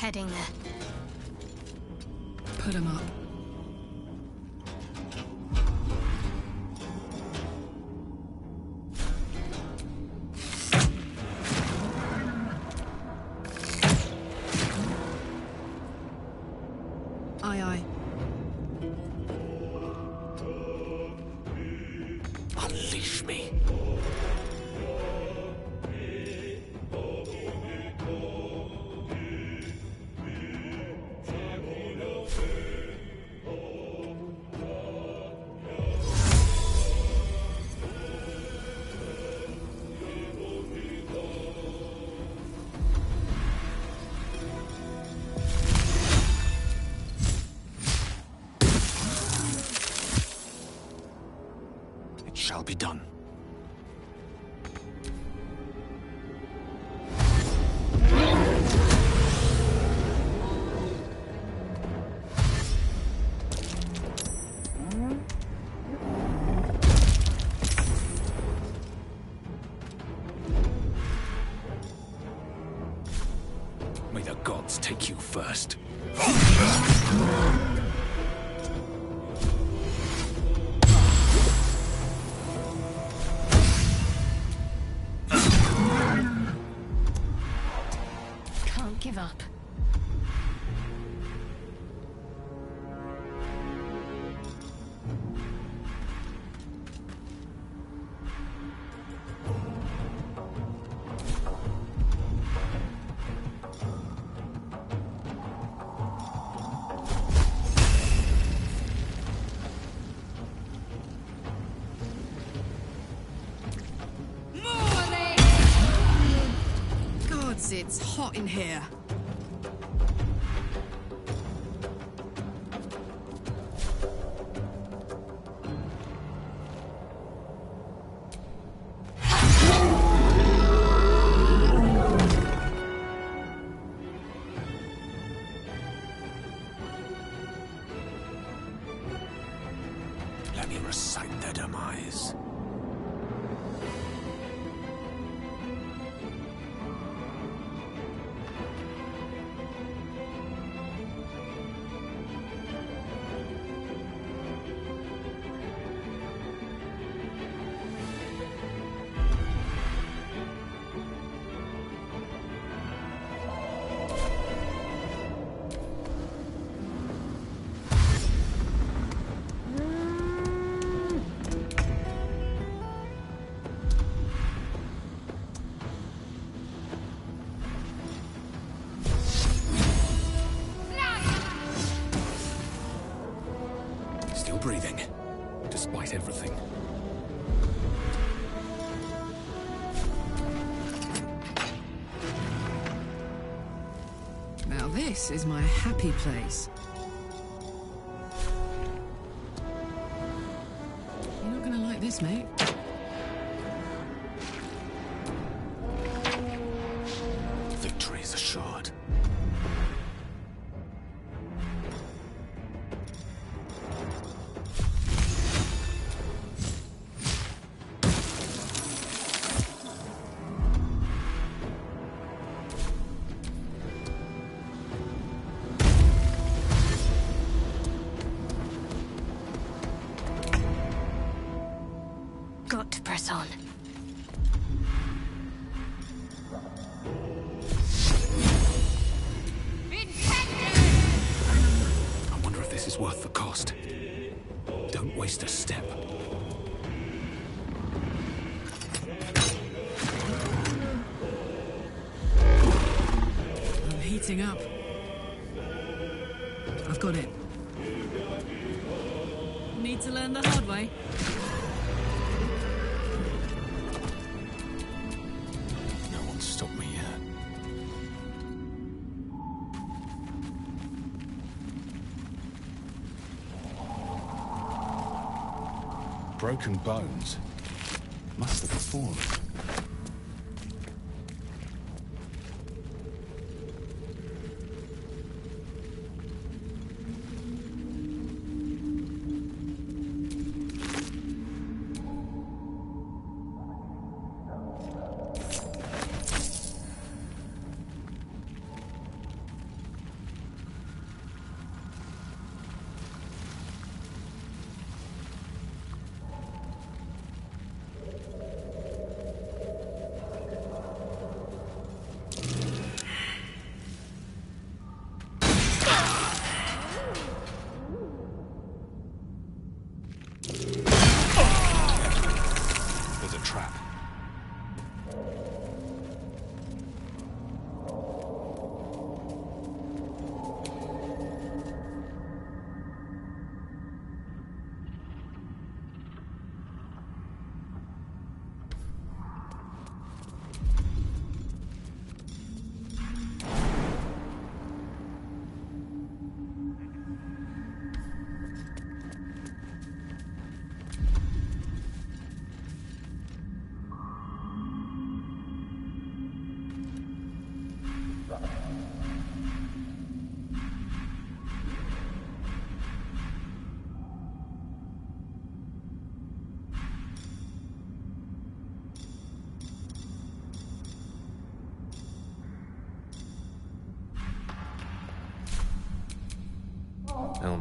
Heading there. Put him up. Aye, aye. Unleash me. Shall be done. May the gods take you first. Give up. Gods, it's hot in here. Let me recite their demise. Still breathing, despite everything. Now this is my happy place. You're not gonna like this, mate. Victory is assured. Got to press on. I wonder if this is worth the cost. Don't waste a step. I'm heating up. I've got it. Need to learn the hard way. No one stopped me yet. Broken bones. Must have fallen.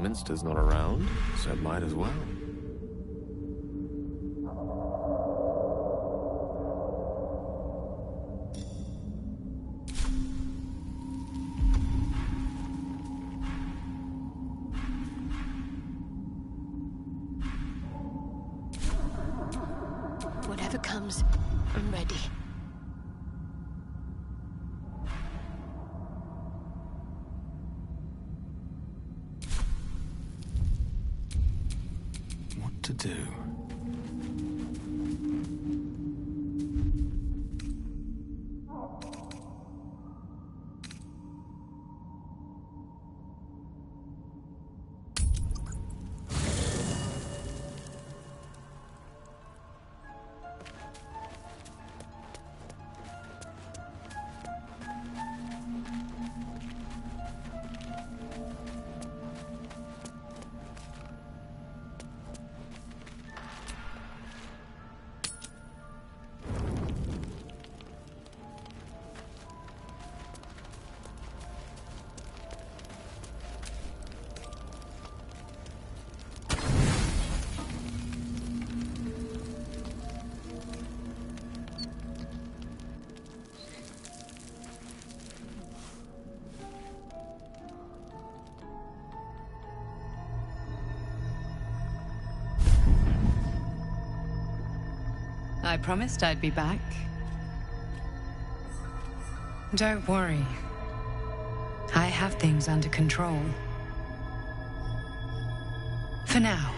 Minster's not around, so might as well. Whatever comes, I'm ready. What to do? I promised I'd be back. Don't worry. I have things under control. For now.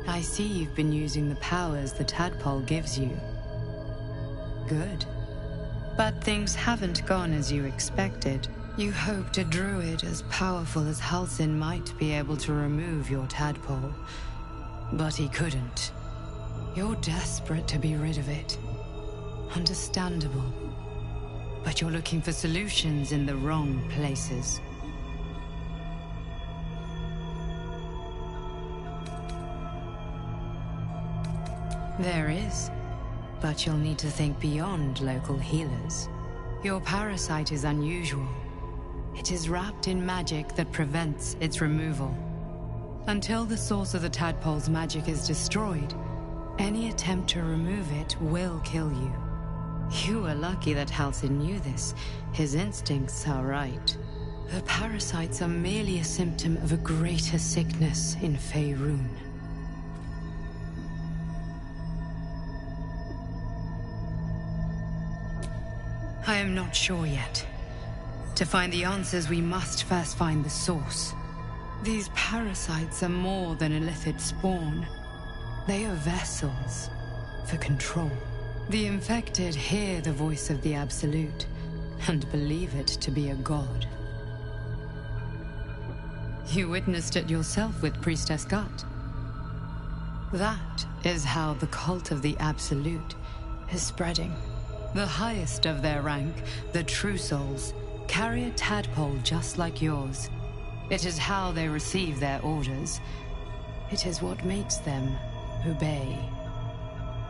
I see you've been using the powers the tadpole gives you. Good. But things haven't gone as you expected. You hoped a druid as powerful as Halsin might be able to remove your tadpole. But he couldn't. You're desperate to be rid of it. Understandable. But you're looking for solutions in the wrong places. There is. But you'll need to think beyond local healers. Your parasite is unusual. It is wrapped in magic that prevents its removal. Until the source of the tadpole's magic is destroyed, any attempt to remove it will kill you. You were lucky that Halsin knew this. His instincts are right. The parasites are merely a symptom of a greater sickness in Faerun. I am not sure yet. To find the answers, we must first find the source. These parasites are more than illithid spawn. They are vessels for control. The infected hear the voice of the Absolute and believe it to be a god. You witnessed it yourself with Priestess Gut. That is how the cult of the Absolute is spreading. The highest of their rank, the True Souls, carry a tadpole just like yours. It is how they receive their orders. It is what makes them obey.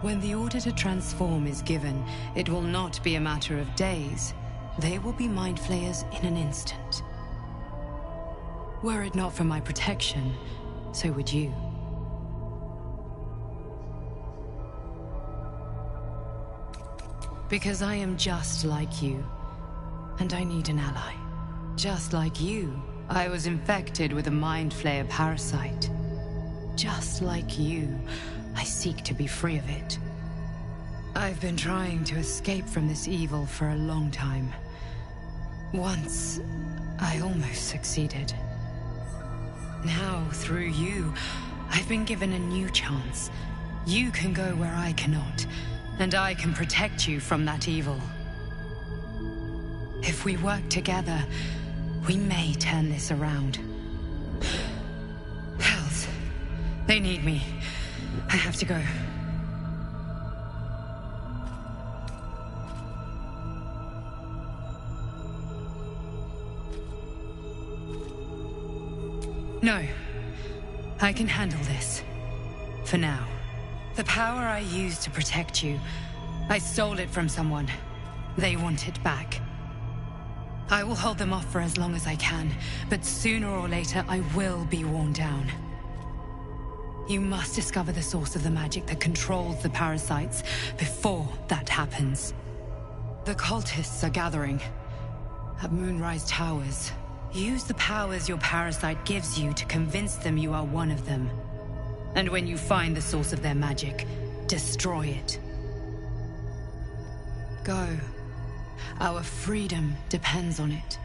When the order to transform is given, it will not be a matter of days. They will be mind flayers in an instant. Were it not for my protection, so would you. Because I am just like you, and I need an ally. Just like you, I was infected with a mind flayer parasite. Just like you, I seek to be free of it. I've been trying to escape from this evil for a long time. Once, I almost succeeded. Now, through you, I've been given a new chance. You can go where I cannot, and I can protect you from that evil. If we work together, we may turn this around. Hells. They need me. I have to go. No. I can handle this. For now. The power I used to protect you, I stole it from someone. They want it back. I will hold them off for as long as I can, but sooner or later I will be worn down. You must discover the source of the magic that controls the parasites before that happens. The cultists are gathering at Moonrise Towers. Use the powers your parasite gives you to convince them you are one of them. And when you find the source of their magic, destroy it. Go. Our freedom depends on it.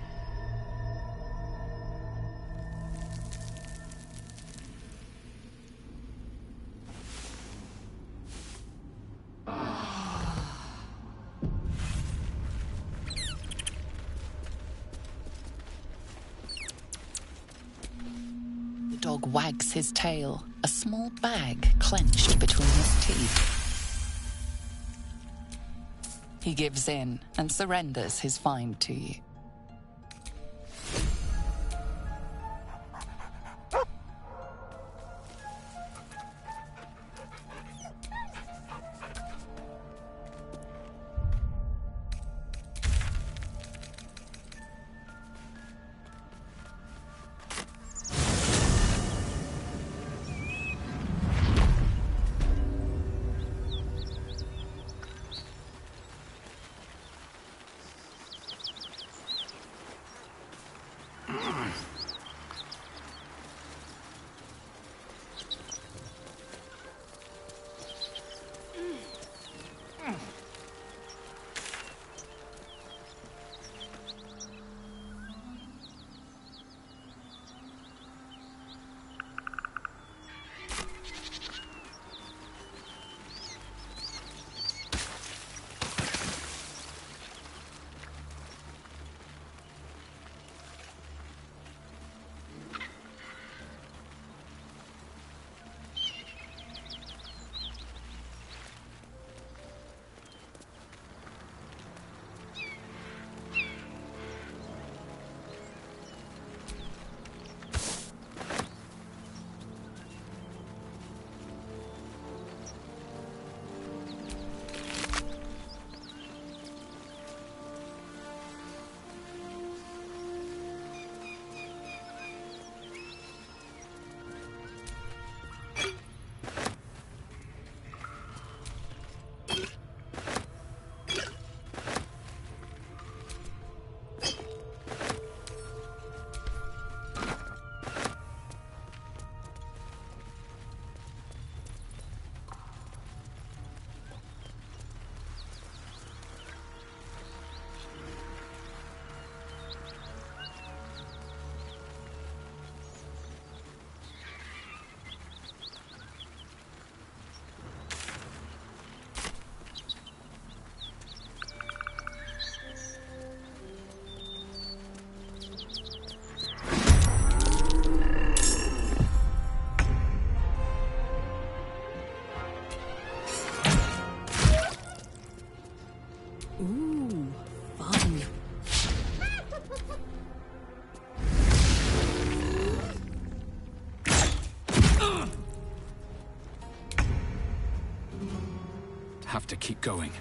The dog wags his tail, a small bag clenched between his teeth. He gives in and surrenders his find to you. Ooh, fun. Have to keep going.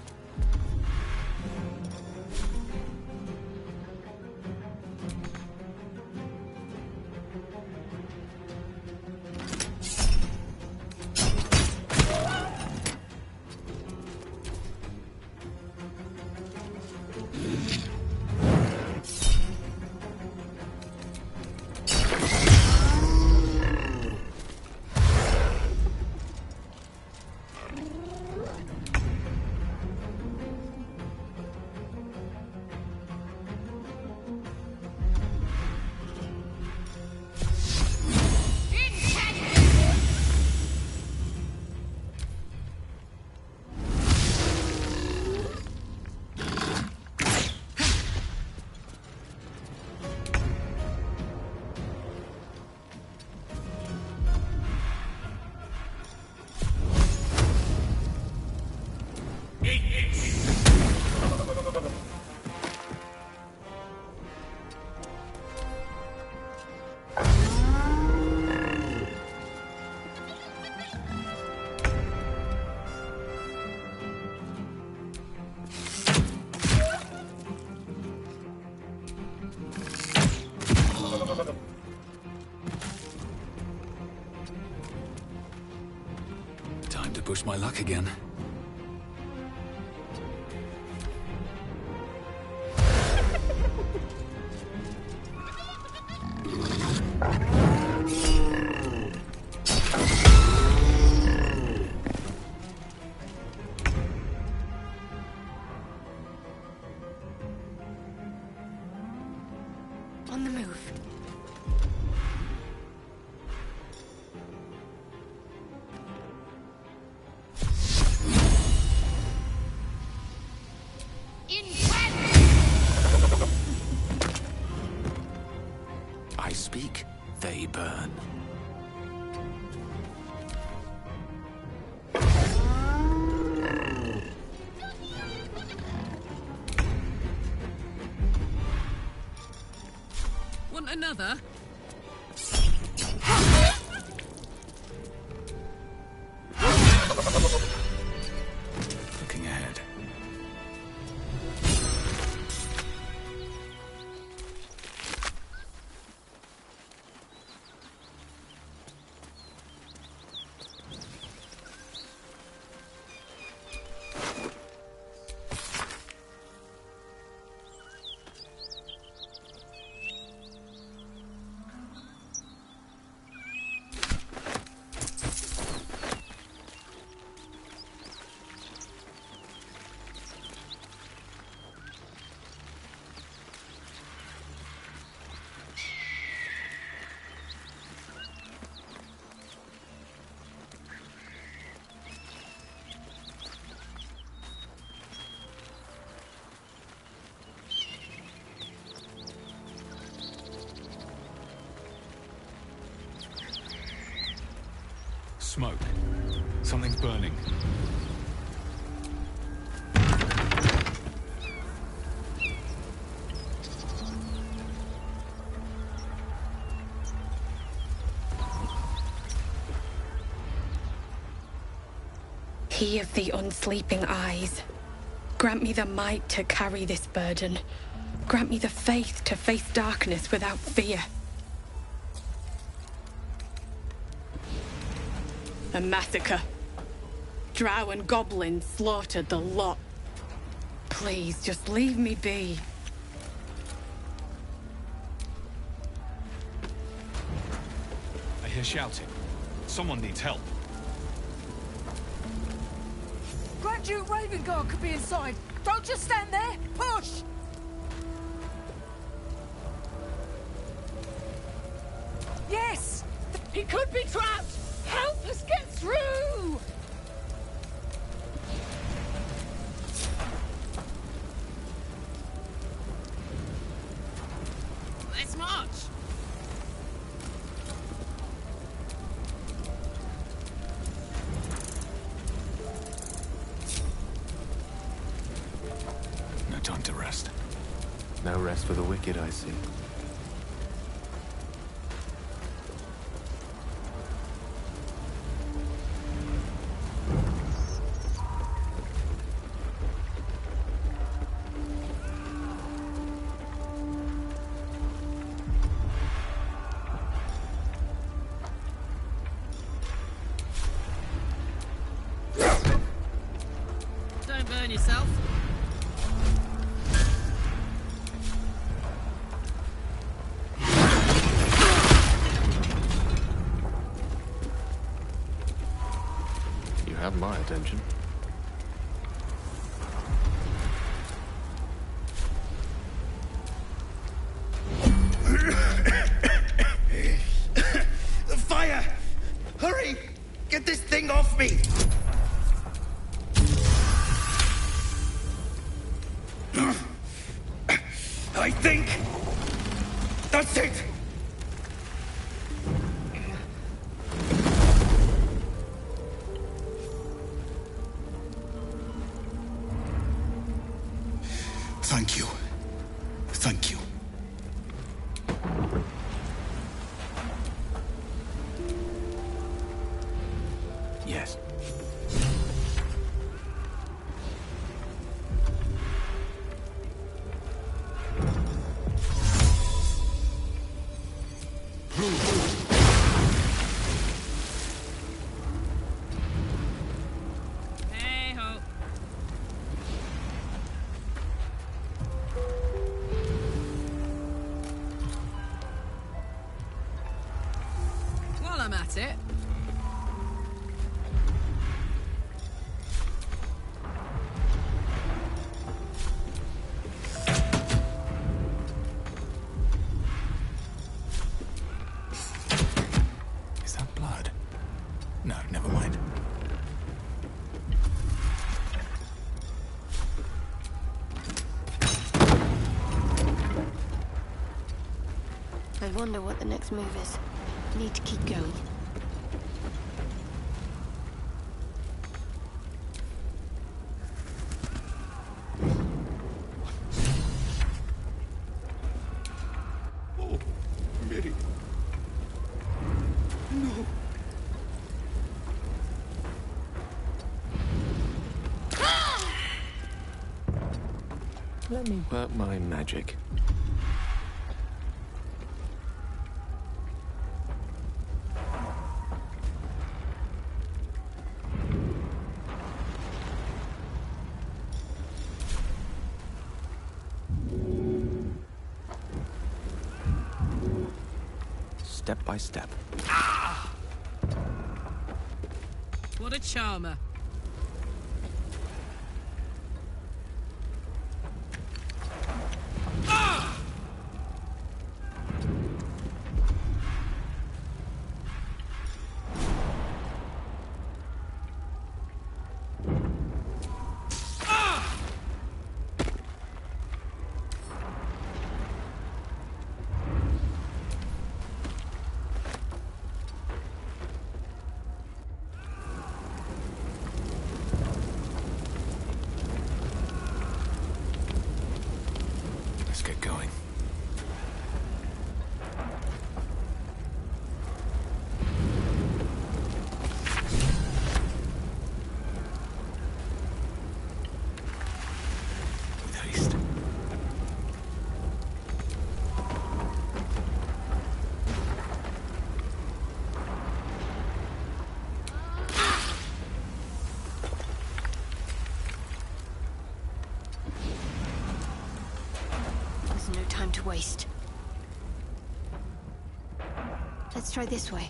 Time to push my luck again. On the move. I speak, they burn. Want another? Looking ahead. Smoke. Something's burning. He of the unsleeping eyes, grant me the might to carry this burden. Grant me the faith to face darkness without fear. A massacre. Drow and goblins slaughtered the lot. Please, just leave me be. I hear shouting. Someone needs help. Grand Duke Ravengard could be inside. Don't just stand there. Push! Yes! He could be trapped! Help us get through! Let's march! No time to rest. No rest for the wicked, I see. Don't burn yourself. You have my attention. The fire! Hurry! Get this thing off me! I think... that's it! Thank you. Thank you. Yes. While I'm at it, Is that blood? No, never mind. I wonder what the next move is. Need to keep going. Oh, Mary. No. Let me work my magic. Step by step. what a charmer. Let's get going. With haste. There's no time to waste. Let's try this way.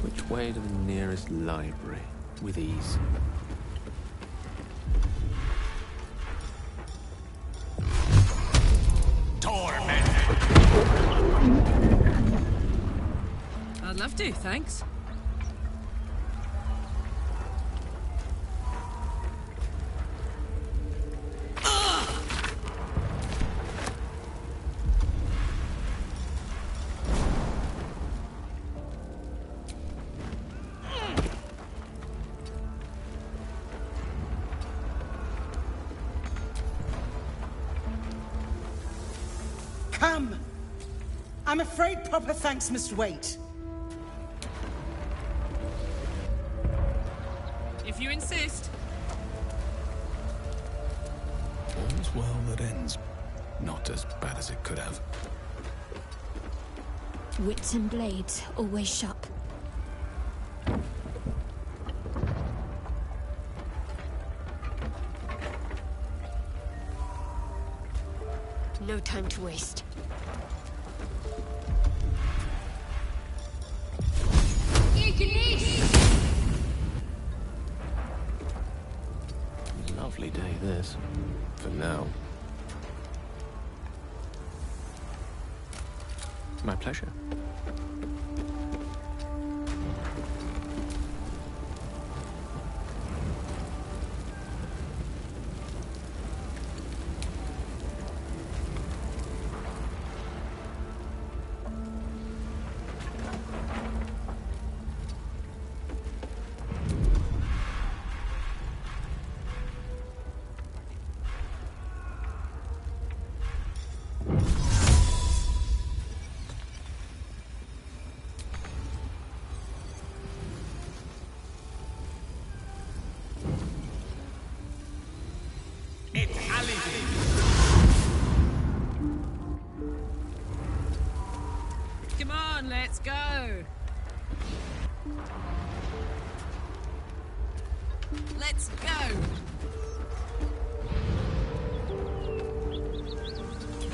Which way to the nearest library? With ease. I'd love to, thanks. Come! I'm afraid proper thanks must wait. If you insist. All's well that ends. Not as bad as it could have. Wits and blades always sharp. No time to waste. Lovely day, this. For now. My pleasure. Come on, let's go. Let's go!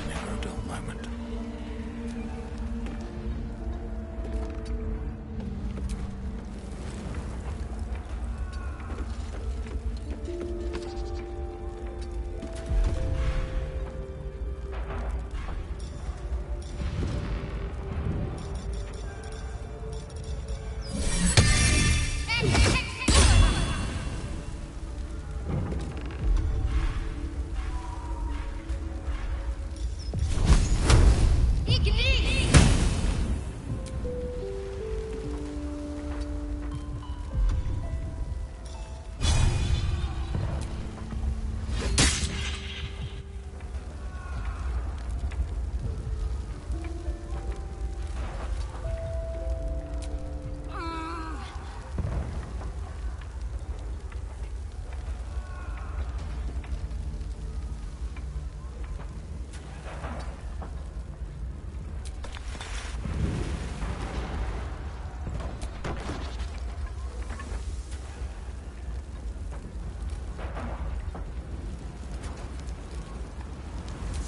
Never a dull moment.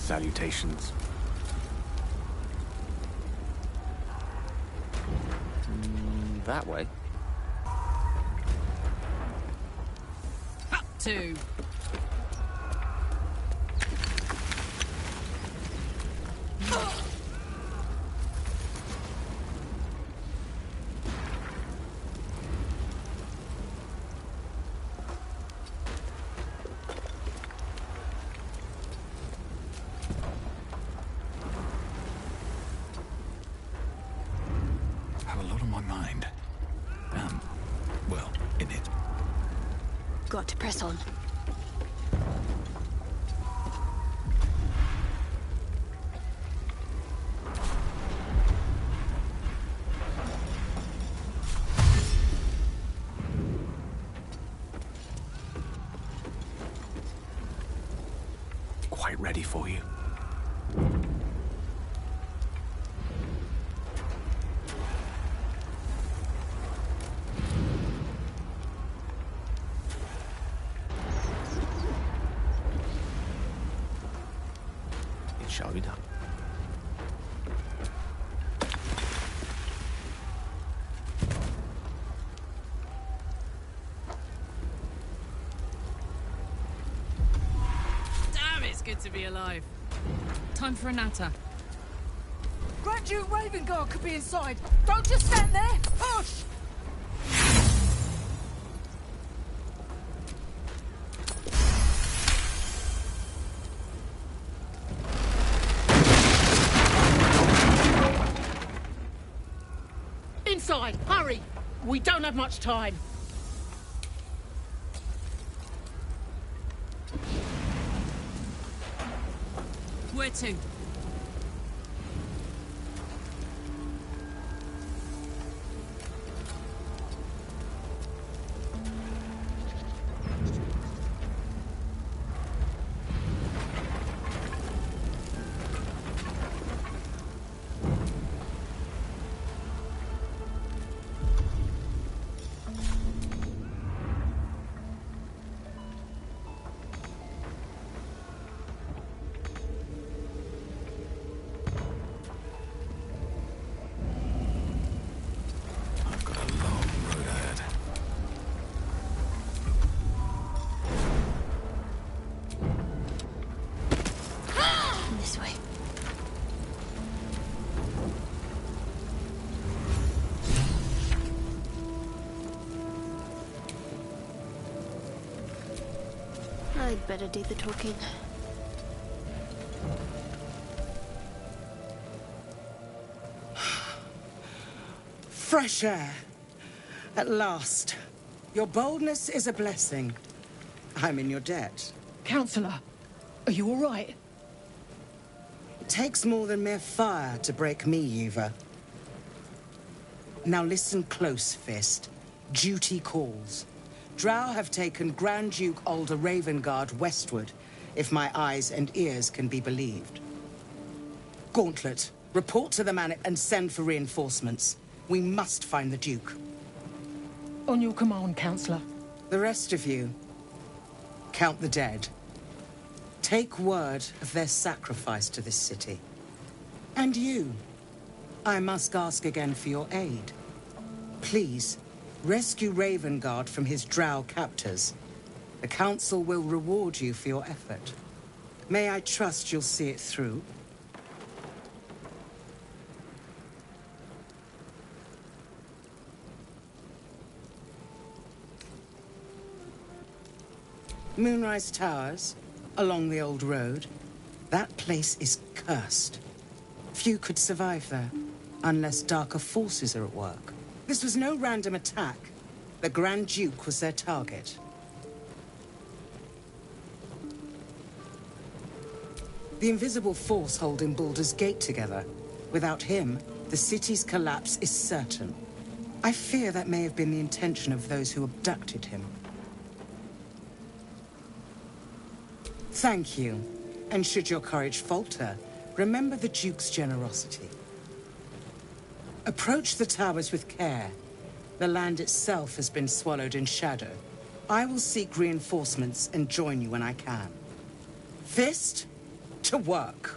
Salutations. That way. Up to. Have a lot on my mind. Well, in it. Got to press on. Quite ready for you. It shall be done. Damn, it's good to be alive. Time for a natter. Grand Duke Ravengard could be inside. Don't just stand there. Push! Inside, hurry! We don't have much time. Where to? I've got a long road ahead. This way. I'd better do the talking. Fresh air. At last. Your boldness is a blessing. I'm in your debt. Counselor, are you all right? It takes more than mere fire to break me, Eva. Now listen close, Fist. Duty calls. Drow have taken Grand Duke Alder Ravengard westward, if my eyes and ears can be believed. Gauntlet, report to the man and send for reinforcements. We must find the Duke. On your command, Counselor. The rest of you, count the dead. Take word of their sacrifice to this city. And you, I must ask again for your aid. Please, rescue Ravengard from his drow captors. The Council will reward you for your effort. May I trust you'll see it through? Moonrise Towers, along the old road. That place is cursed. Few could survive there, unless darker forces are at work. This was no random attack. The Grand Duke was their target. The invisible force holding Baldur's Gate together. Without him, the city's collapse is certain. I fear that may have been the intention of those who abducted him. Thank you. And should your courage falter, remember the Duke's generosity. Approach the towers with care. The land itself has been swallowed in shadow. I will seek reinforcements and join you when I can. Fist to work.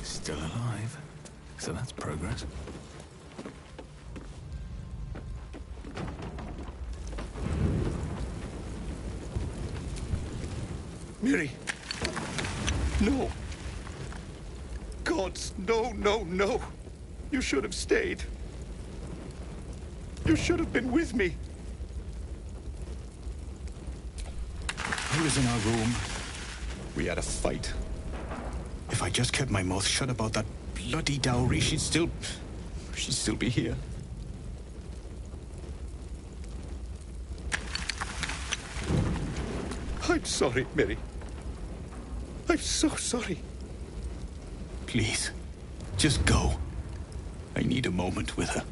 Still alive. So that's progress. Miri! No! Gods, no, no, no! You should have stayed. You should have been with me. I was in our room. We had a fight. If I just kept my mouth shut about that bloody dowry, she'd still be here. I'm sorry, Miri. I'm so sorry. Please, just go. I need a moment with her.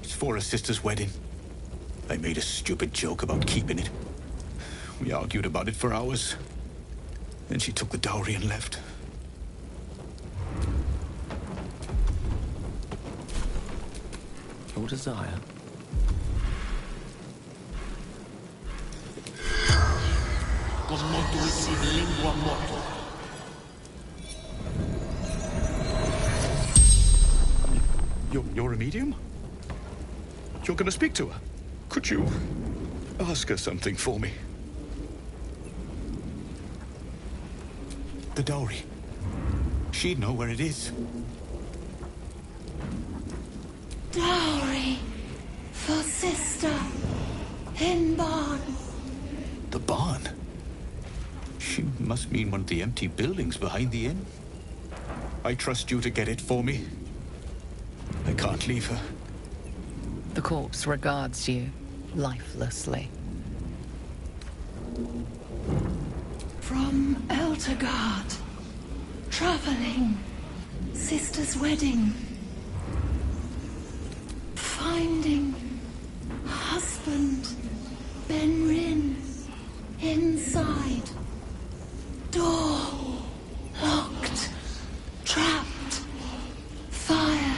It's for her sister's wedding. I made a stupid joke about keeping it. We argued about it for hours. Then she took the dowry and left. Your desire? You're a medium? You're gonna speak to her? Could you ask her something for me? The dowry. She'd know where it is. Dowry for sister in barn. The barn? She must mean one of the empty buildings behind the inn. I trust you to get it for me. I can't leave her. The corpse regards you lifelessly. From Eltergard. Traveling. Sister's wedding. Finding husband Benrin inside. Door locked. Trapped. Fire.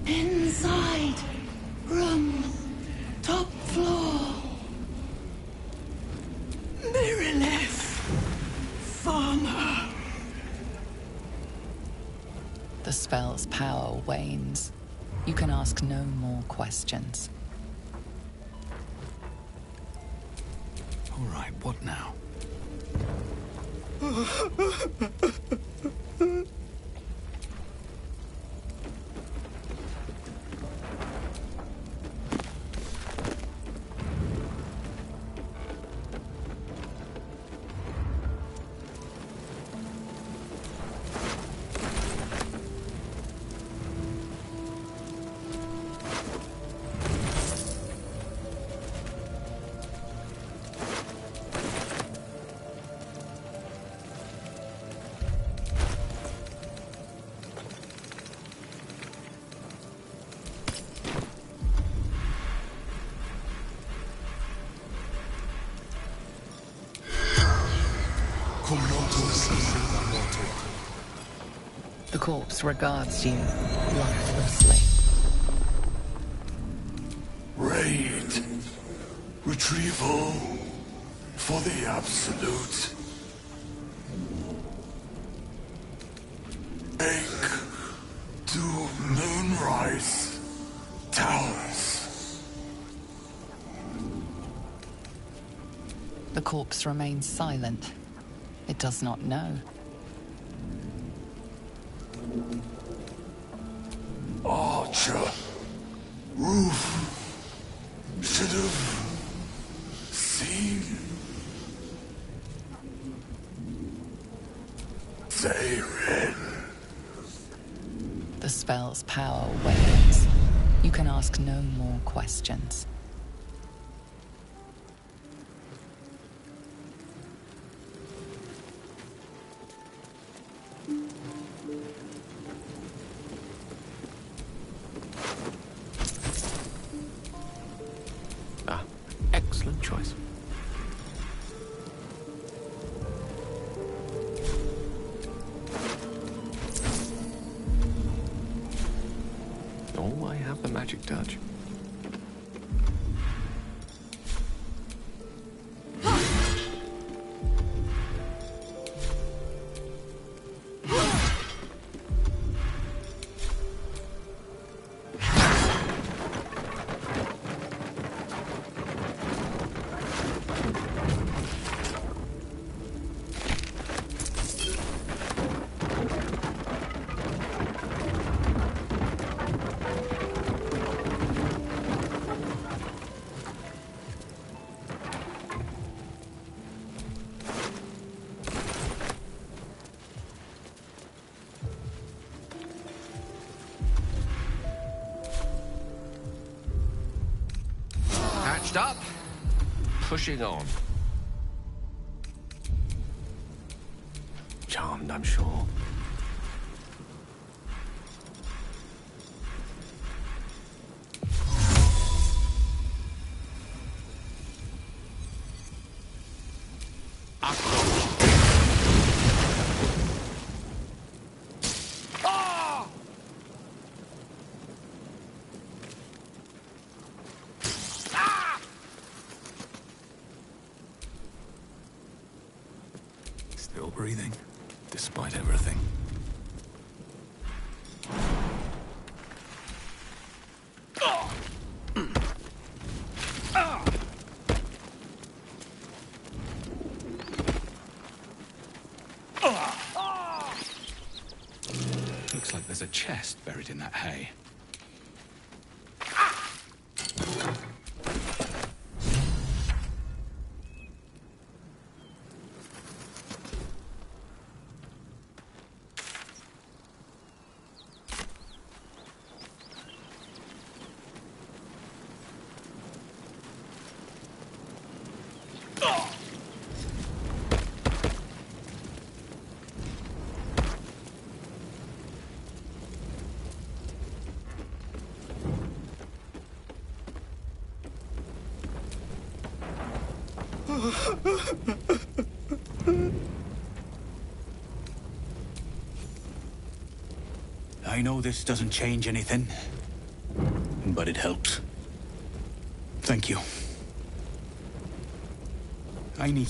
Inside. Room. Top floor. Mirrorless. Farmer. The spell's power wanes. You can ask no more questions. All right, what now? corpse regards you lifelessly. Raid. Retrieval for the Absolute. Take to Moonrise Towers. The corpse remains silent. It does not know. Archer. Roof. Should have seen. Siren. The spell's power wanes. You can ask no more questions. Excellent choice. Oh, I have the magic touch. Patched up, pushing on. Charmed, I'm sure. Still breathing, despite everything. Looks like there's a chest buried in that hay. I know this doesn't change anything, but it helps. Thank you. I need...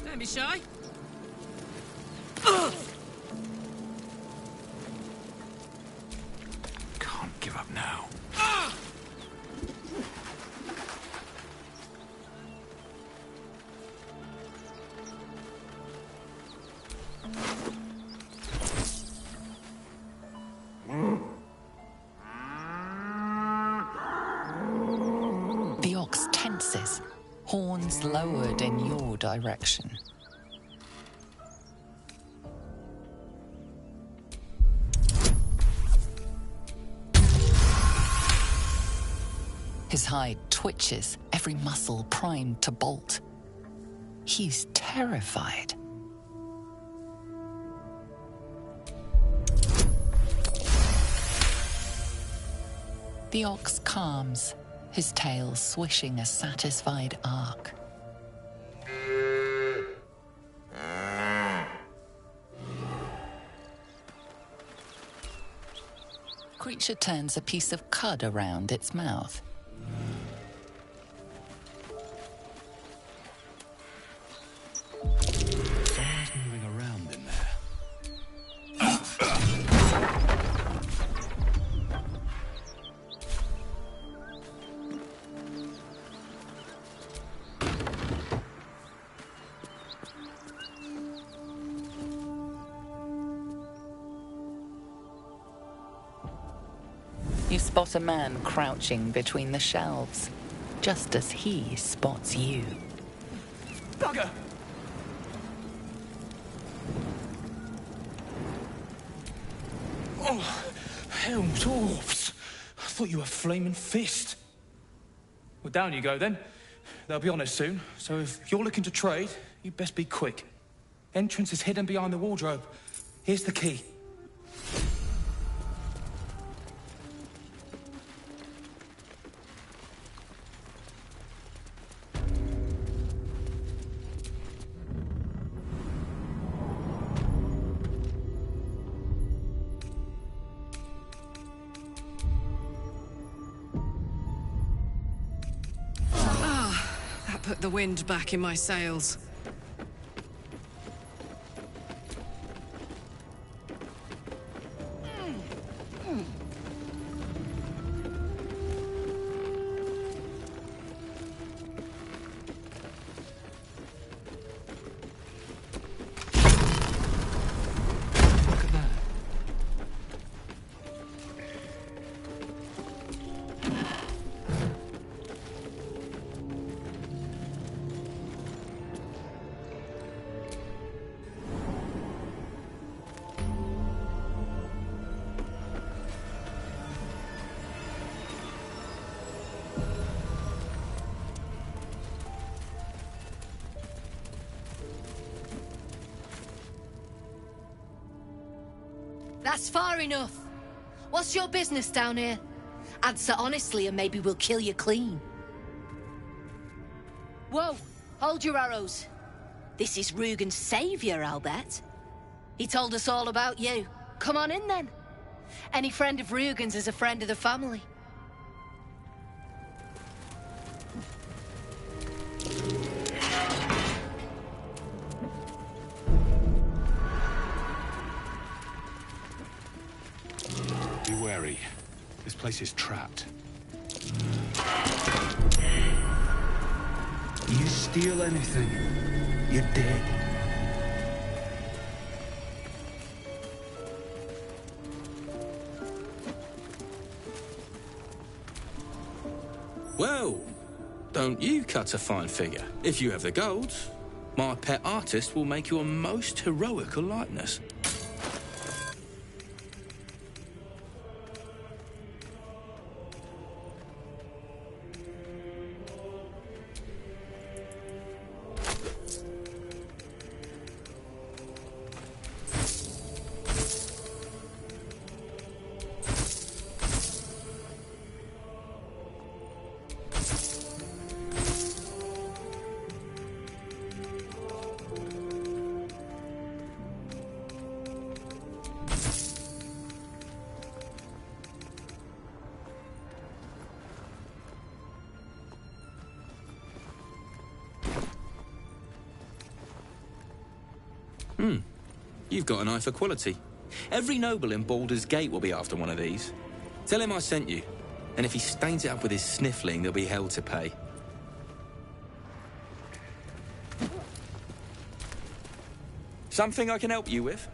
Don't be shy. Can't give up now. The ox tenses head in your direction. His hide twitches, every muscle primed to bolt. He's terrified. The ox calms, his tail swishing a satisfied arc. Creature turns a piece of cud around its mouth. Someone's moving around in there. You spot a man crouching between the shelves, just as he spots you. Bugger! Oh, hell, dwarves! I thought you were Flaming Fist. Well, down you go then. They'll be on us soon, so if you're looking to trade, you best be quick. Entrance is hidden behind the wardrobe. Here's the key. Put the wind back in my sails. That's far enough. What's your business down here? Answer honestly and maybe we'll kill you clean. Whoa, hold your arrows. This is Rugen's savior, I'll bet. He told us all about you. Come on in then. Any friend of Rugen's is a friend of the family. Be wary. This place is trapped. You steal anything, you're dead. Well, don't you cut a fine figure. If you have the gold, my pet artist will make you a most heroical likeness. You've got an eye for quality. Every noble in Baldur's Gate will be after one of these. Tell him I sent you. And if he stains it up with his sniffling, there'll be hell to pay. Something I can help you with?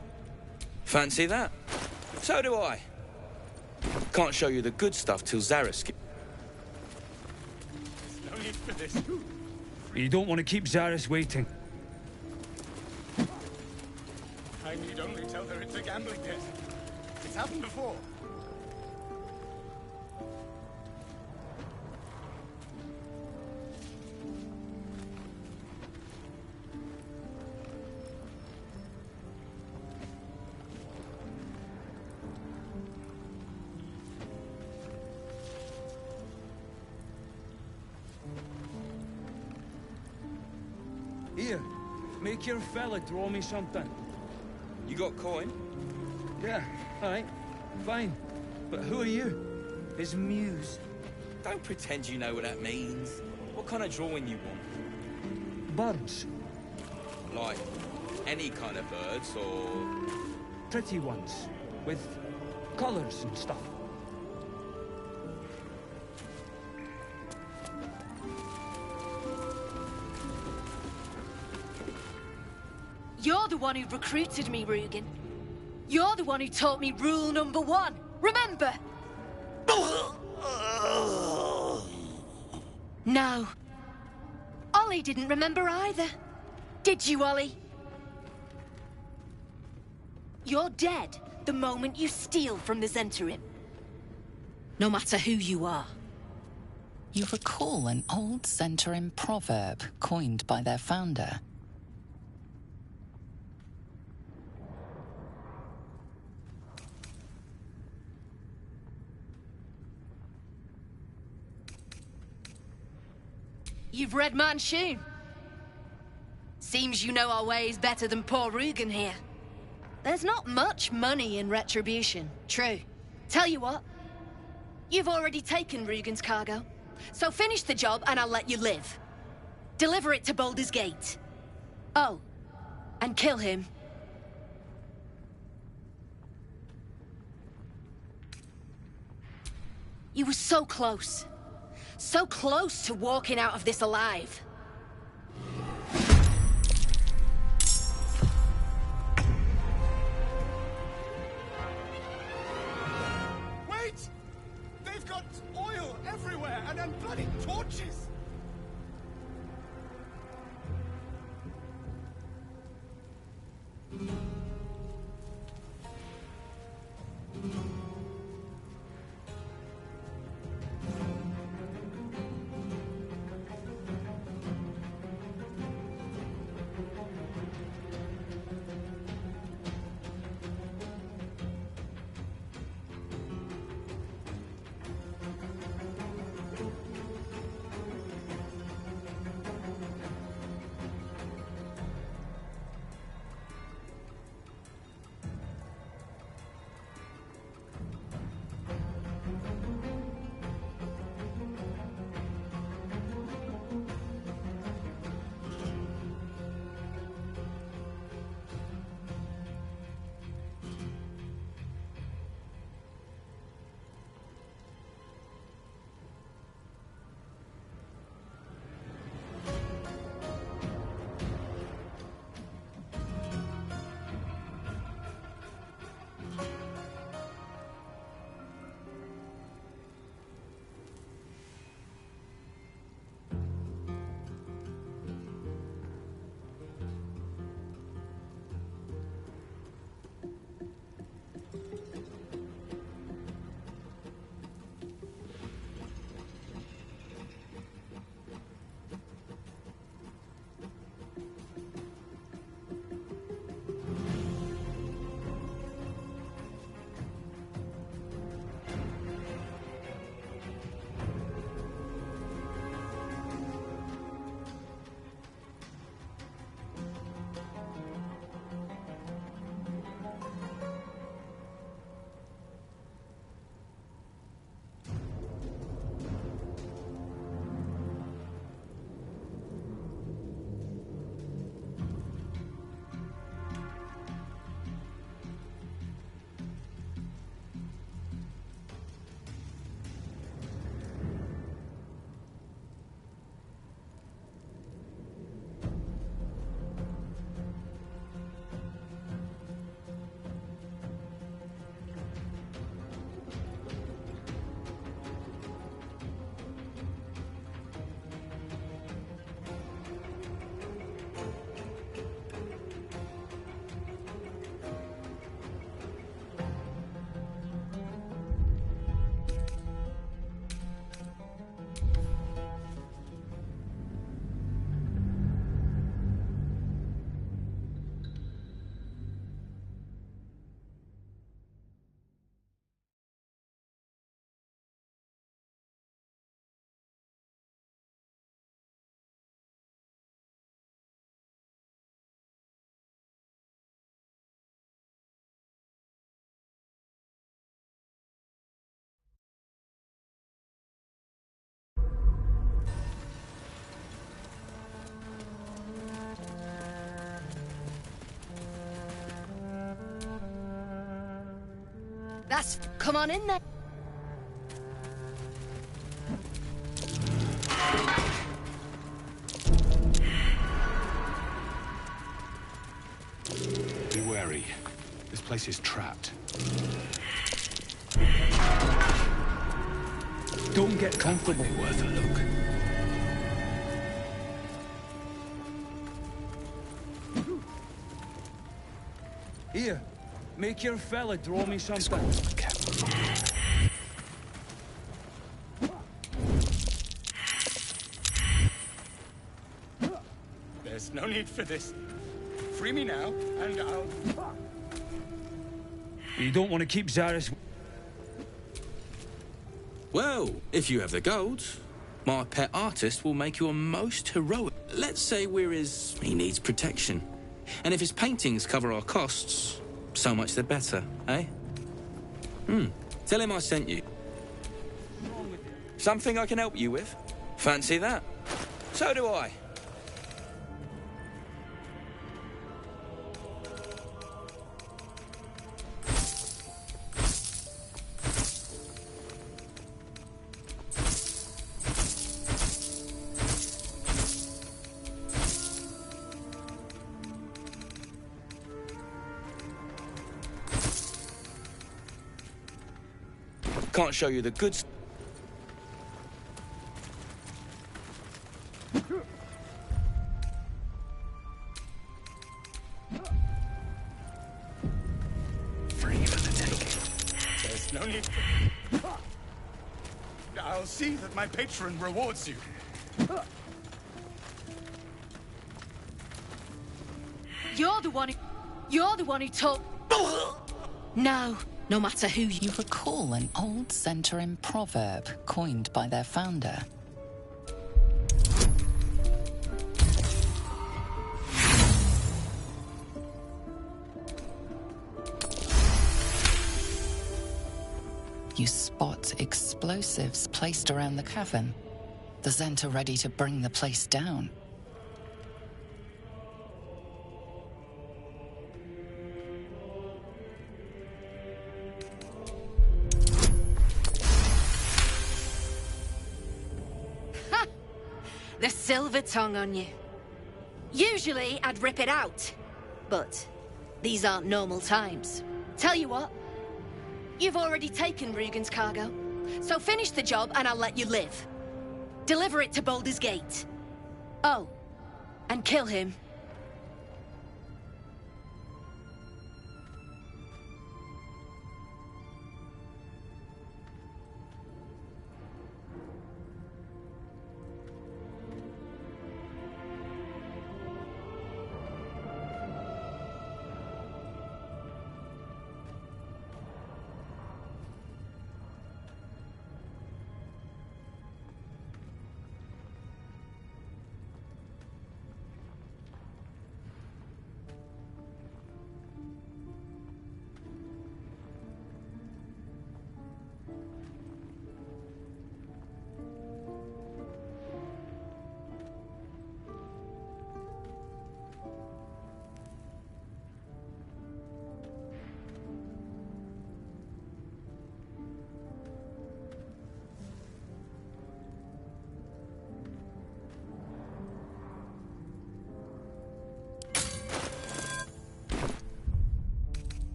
Fancy that? So do I. Can't show you the good stuff till Zaris. No need for this. You don't want to keep Zaris waiting. I need only tell her it's a gambling debt. It's happened before. Here, make your fella draw me something. You got coin? Yeah, alright, fine. But who are you? His muse. Don't pretend you know what that means. What kind of drawing you want? Birds. Like, any kind of birds, or... Pretty ones, with colours and stuff. You're the one who recruited me, Rugen. You're the one who taught me rule number 1. Remember? No. Ollie didn't remember either. Did you, Ollie? You're dead the moment you steal from the Zentarim. No matter who you are. You recall an old Zentarim proverb coined by their founder. You've read Manchun. Seems you know our ways better than poor Rugen here. There's not much money in retribution, true. Tell you what, you've already taken Rugen's cargo, so finish the job and I'll let you live. Deliver it to Baldur's Gate. Oh, and kill him. You were so close. So close to walking out of this alive. Wait! They've got oil everywhere and bloody torches! Come on in there. Be wary. This place is trapped. Don't get comfortable. Might be worth a look. Here, make your fella draw me something. There's no need for this. Free me now, and I'll... You don't want to keep Zaris... Well, if you have the gold, my pet artist will make you a most heroic... Let's say he needs protection. And if his paintings cover our costs, so much the better, eh? Tell him I sent you. Something I can help you with? Fancy that? So do I. Can't show you the goods. Free for the taking. There's no need for... I'll see that my patron rewards you. You're the one who told... No matter who You recall an old Zentarim proverb coined by their founder. You spot explosives placed around the cavern. The Zent are ready to bring the place down. The silver tongue on you. Usually, I'd rip it out. But these aren't normal times. Tell you what, you've already taken Rugen's cargo. So finish the job and I'll let you live. Deliver it to Baldur's Gate. Oh, and kill him.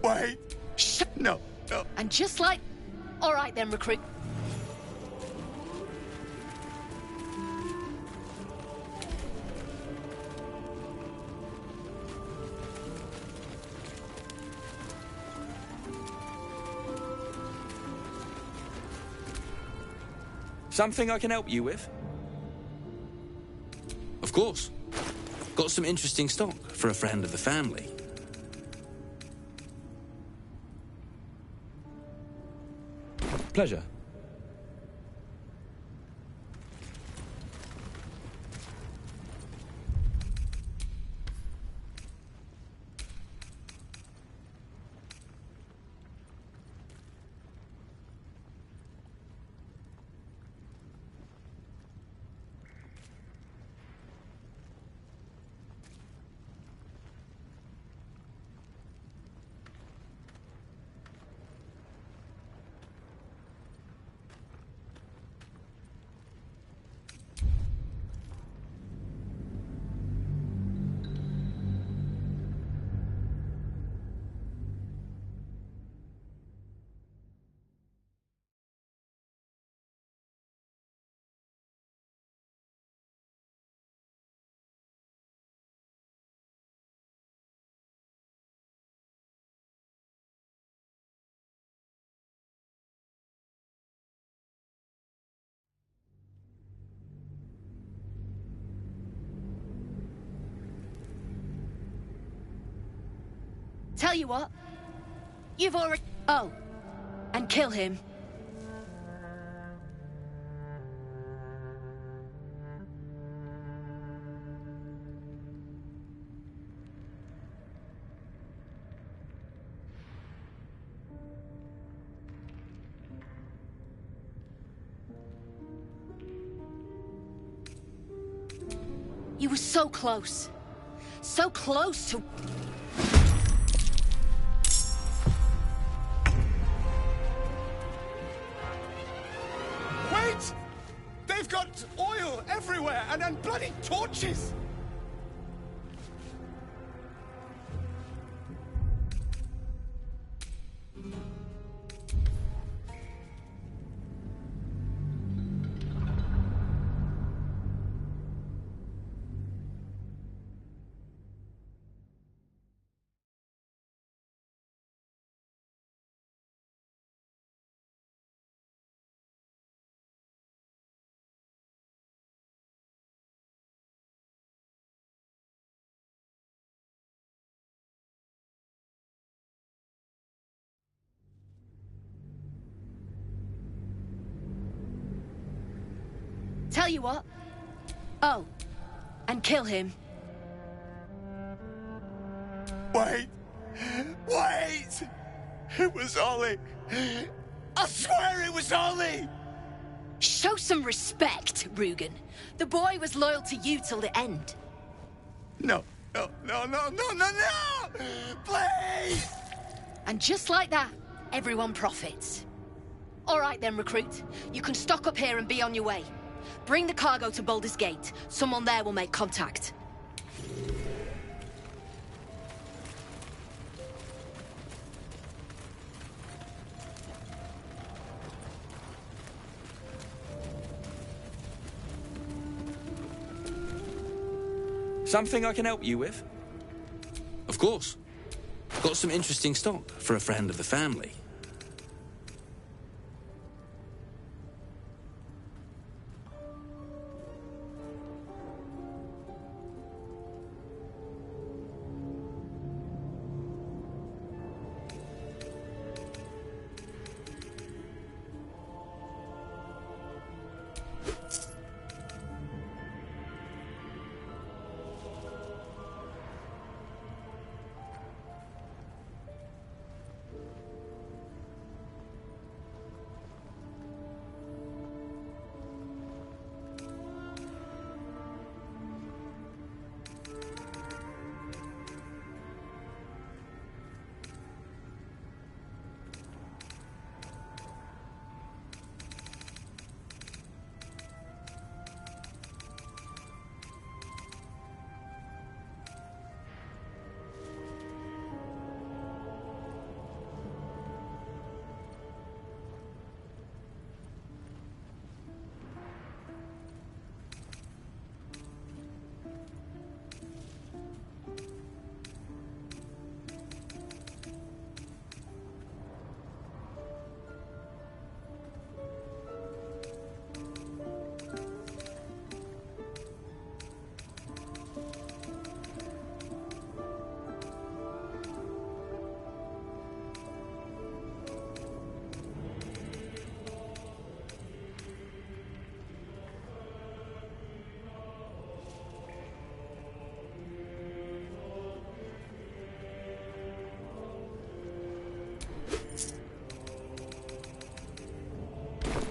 Wait! No. And just like... All right then, recruit. Something I can help you with? Of course. Got some interesting stock for a friend of the family. Pleasure. Tell you what. You've already... Oh. And kill him. You were so close. So close to... Wait! They've got oil everywhere and bloody torches! Tell you what. Oh. And kill him. Wait! Wait! It was Ollie! I swear it was Ollie! Show some respect, Rugen. The boy was loyal to you till the end. No, no, no, no, no, no, no! Please! And just like that, everyone profits. All right then, recruit. You can stock up here and be on your way. Bring the cargo to Baldur's Gate. Someone there will make contact. Something I can help you with? Of course. Got some interesting stock for a friend of the family.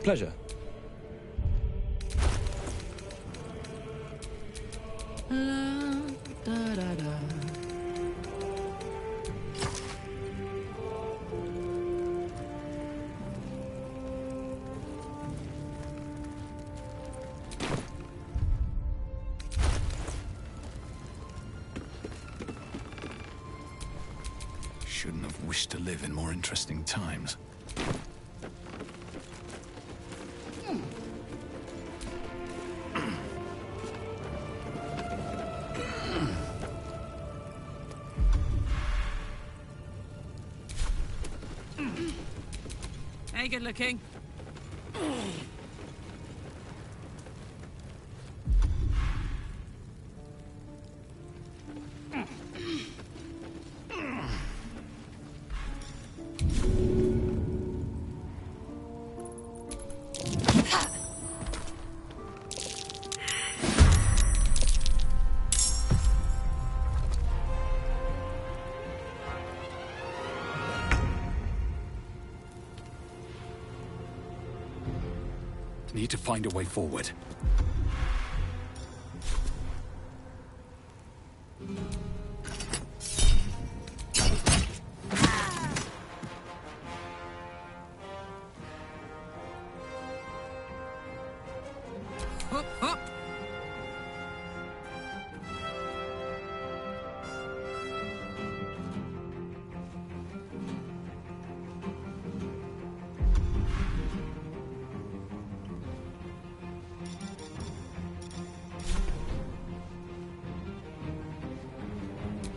Pleasure. Shouldn't have wished to live in more interesting times. Hey, good looking. need to find a way forward. Hop, hop.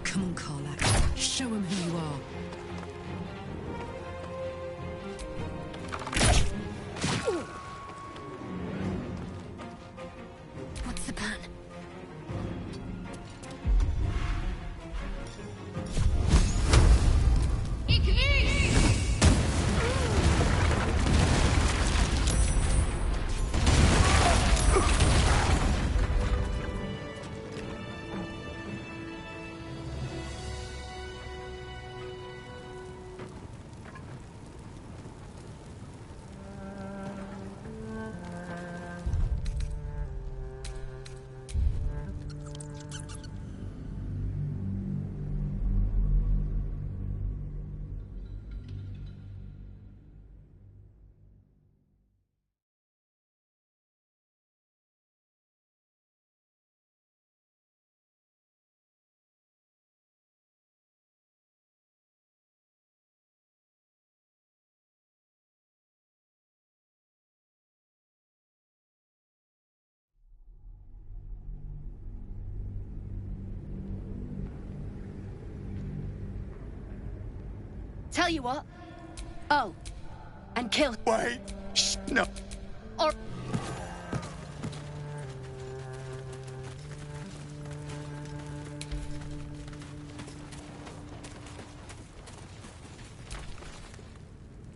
Come on, Karlach. Show him who you are. What's the plan? Tell you what. Oh. And kill. Wait. Shh, no. Or...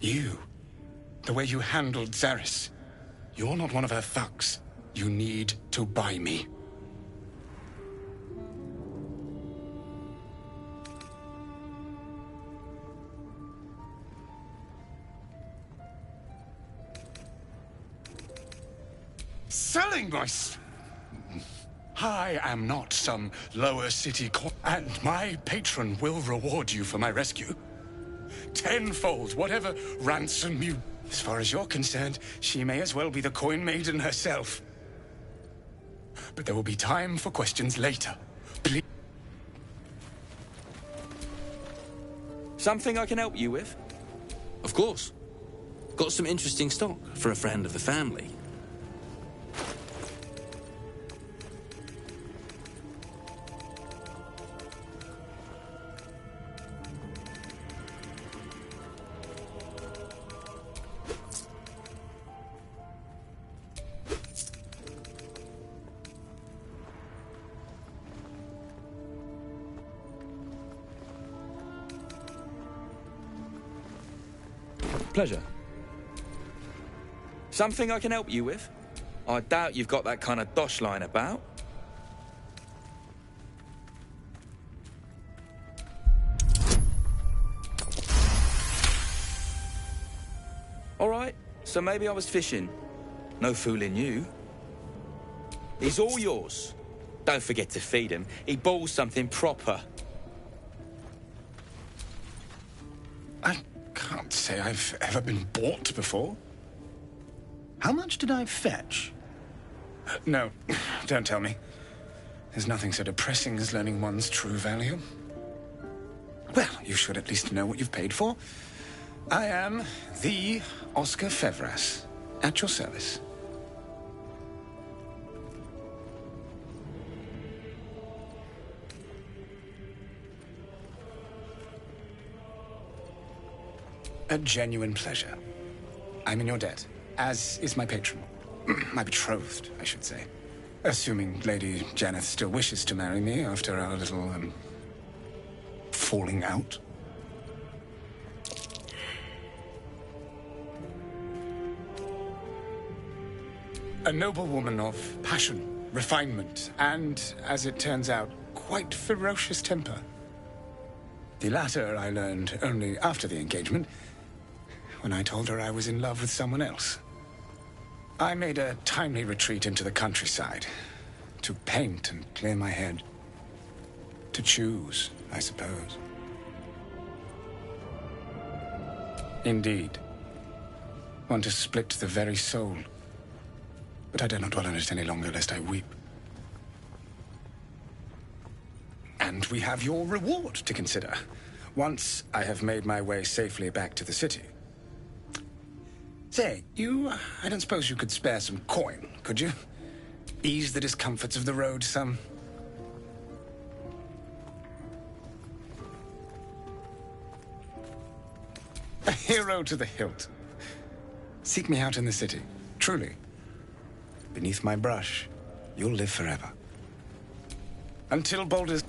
You. The way you handled Zaris. You're not one of her thugs. You need to buy me. Selling my... I am not some lower city and my patron will reward you for my rescue. Tenfold, whatever ransom you... As far as you're concerned, she may as well be the coin maiden herself. But there will be time for questions later. Please. Something I can help you with? Of course. Got some interesting stock for a friend of the family. Pleasure. Something I can help you with? I doubt you've got that kind of dosh line about. All right, so maybe I was fishing. No fooling you. He's all yours. Don't forget to feed him. He balls something proper. I can't say I've ever been bought before. How much did I fetch? No, don't tell me. There's nothing so depressing as learning one's true value. Well, you should at least know what you've paid for. I am the Oscar Fevras, at your service. A genuine pleasure. I'm in your debt, as is my patron. My betrothed, I should say. Assuming Lady Janeth still wishes to marry me after our little, falling out. A noble woman of passion, refinement, and, as it turns out, quite ferocious temper. The latter I learned only after the engagement, when I told her I was in love with someone else. I made a timely retreat into the countryside. To paint and clear my head. To choose, I suppose. Indeed. One to split the very soul. But I dare not dwell on it any longer, lest I weep. And we have your reward to consider. Once I have made my way safely back to the city. Say, I don't suppose you could spare some coin, could you? Ease the discomforts of the road some. A hero to the hilt. Seek me out in the city, truly. Beneath my brush, you'll live forever. Until Baldur's...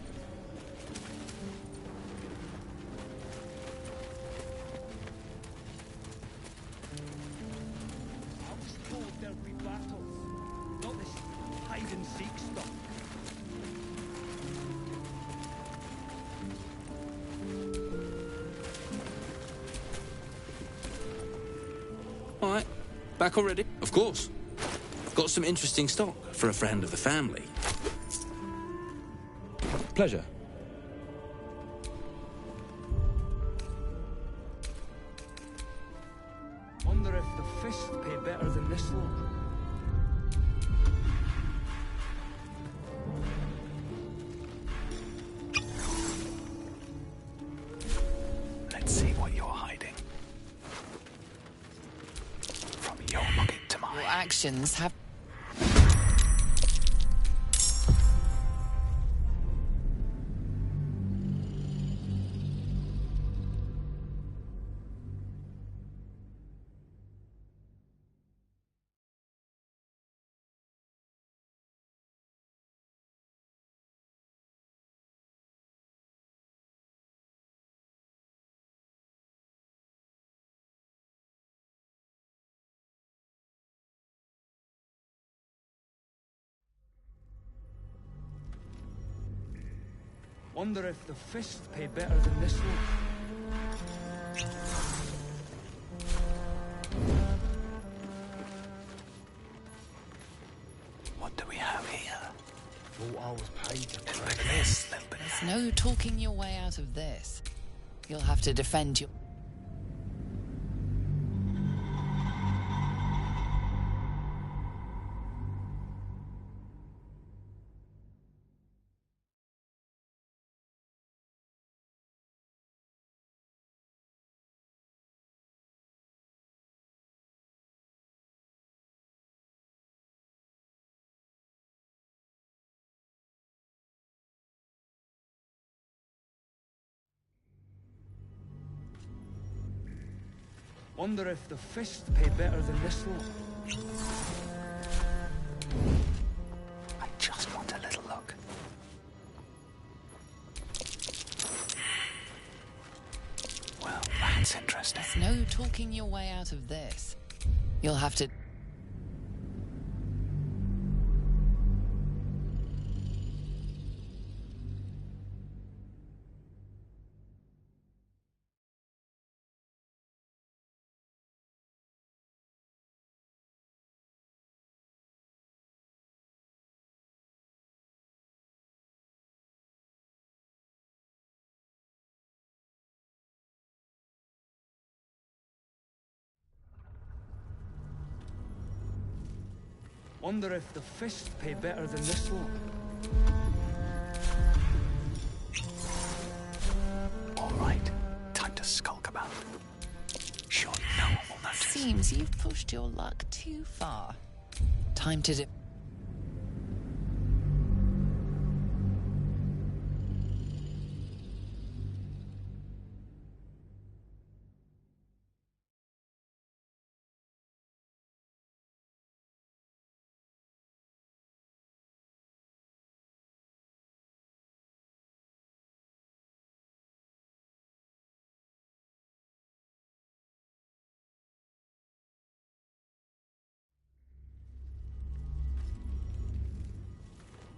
All right, back already? Of course. I've got some interesting stock for a friend of the family. Pleasure. Wonder if the fist pay better than this lot. Let's see what you're hiding. From your pocket to mine. Your actions have... Wonder if the fist pay better than this lot. What do we have here? Thought I was paid to Look at this little bit. There's no talking your way out of this. You'll have to defend your... Wonder if the fist pay better than this lot. I just want a little look. Well, that's interesting. There's no talking your way out of this. You'll have to... Wonder if the fist pay better than this lot. All right, time to skulk about. Surely no one will notice. Seems you've pushed your luck too far. Time to...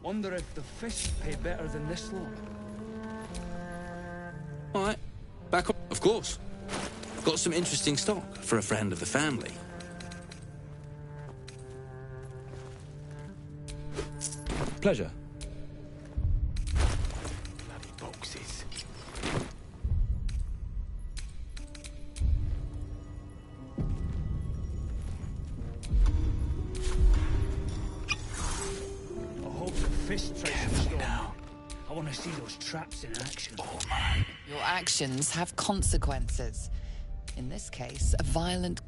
Wonder if the fist pay better than this lot. All right, back on. Of course. I've got some interesting stock for a friend of the family. Pleasure. Bloody boxes. I hope the fist tries to stop now. I want to see those traps in action. Oh, man. Your actions have consequences. In this case, a violent...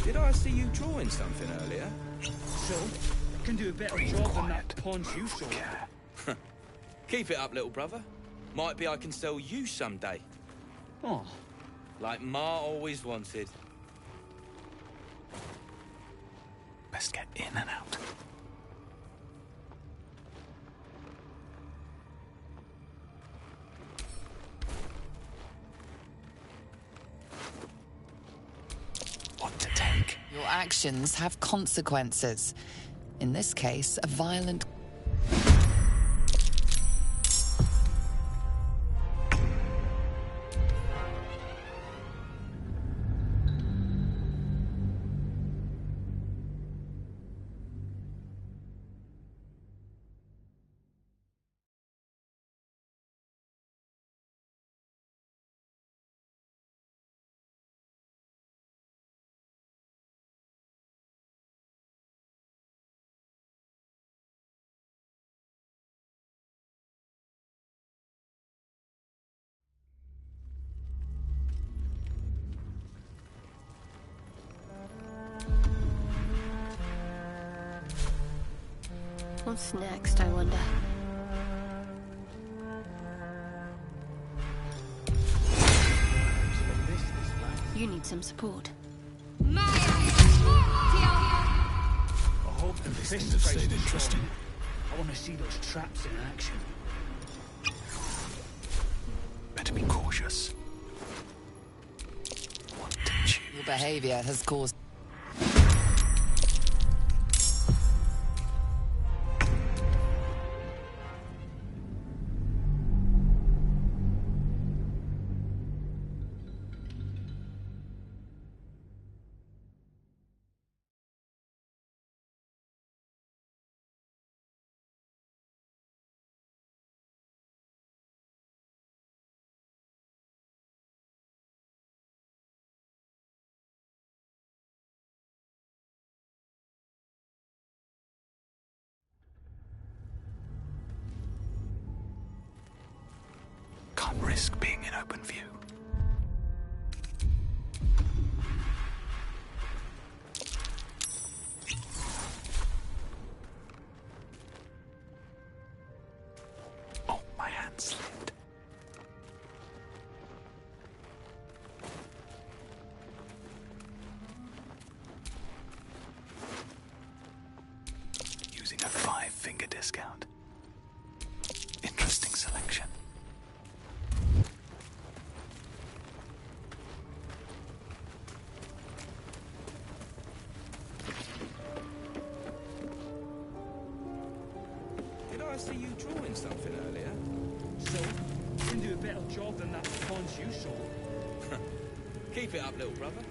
Did I see you drawing something earlier? So, I can do a better job than that pawn you saw. Keep it up, little brother. Might be I can sell you someday. Oh. Like Ma always wanted. Best get in and out. What to take? Your actions have consequences. In this case, a violent... What's next, I wonder? You need some support. I hope the fist have tries stayed to interesting. stop. I want to see those traps in action. Better be cautious. What did you... Your behavior has caused... Can't risk being in open view. Oh, my hand slipped. Using a 5-finger discount. Interesting selection. Did I see you drawing something earlier? So, I can do a better job than that pawns you saw. Keep it up, little brother.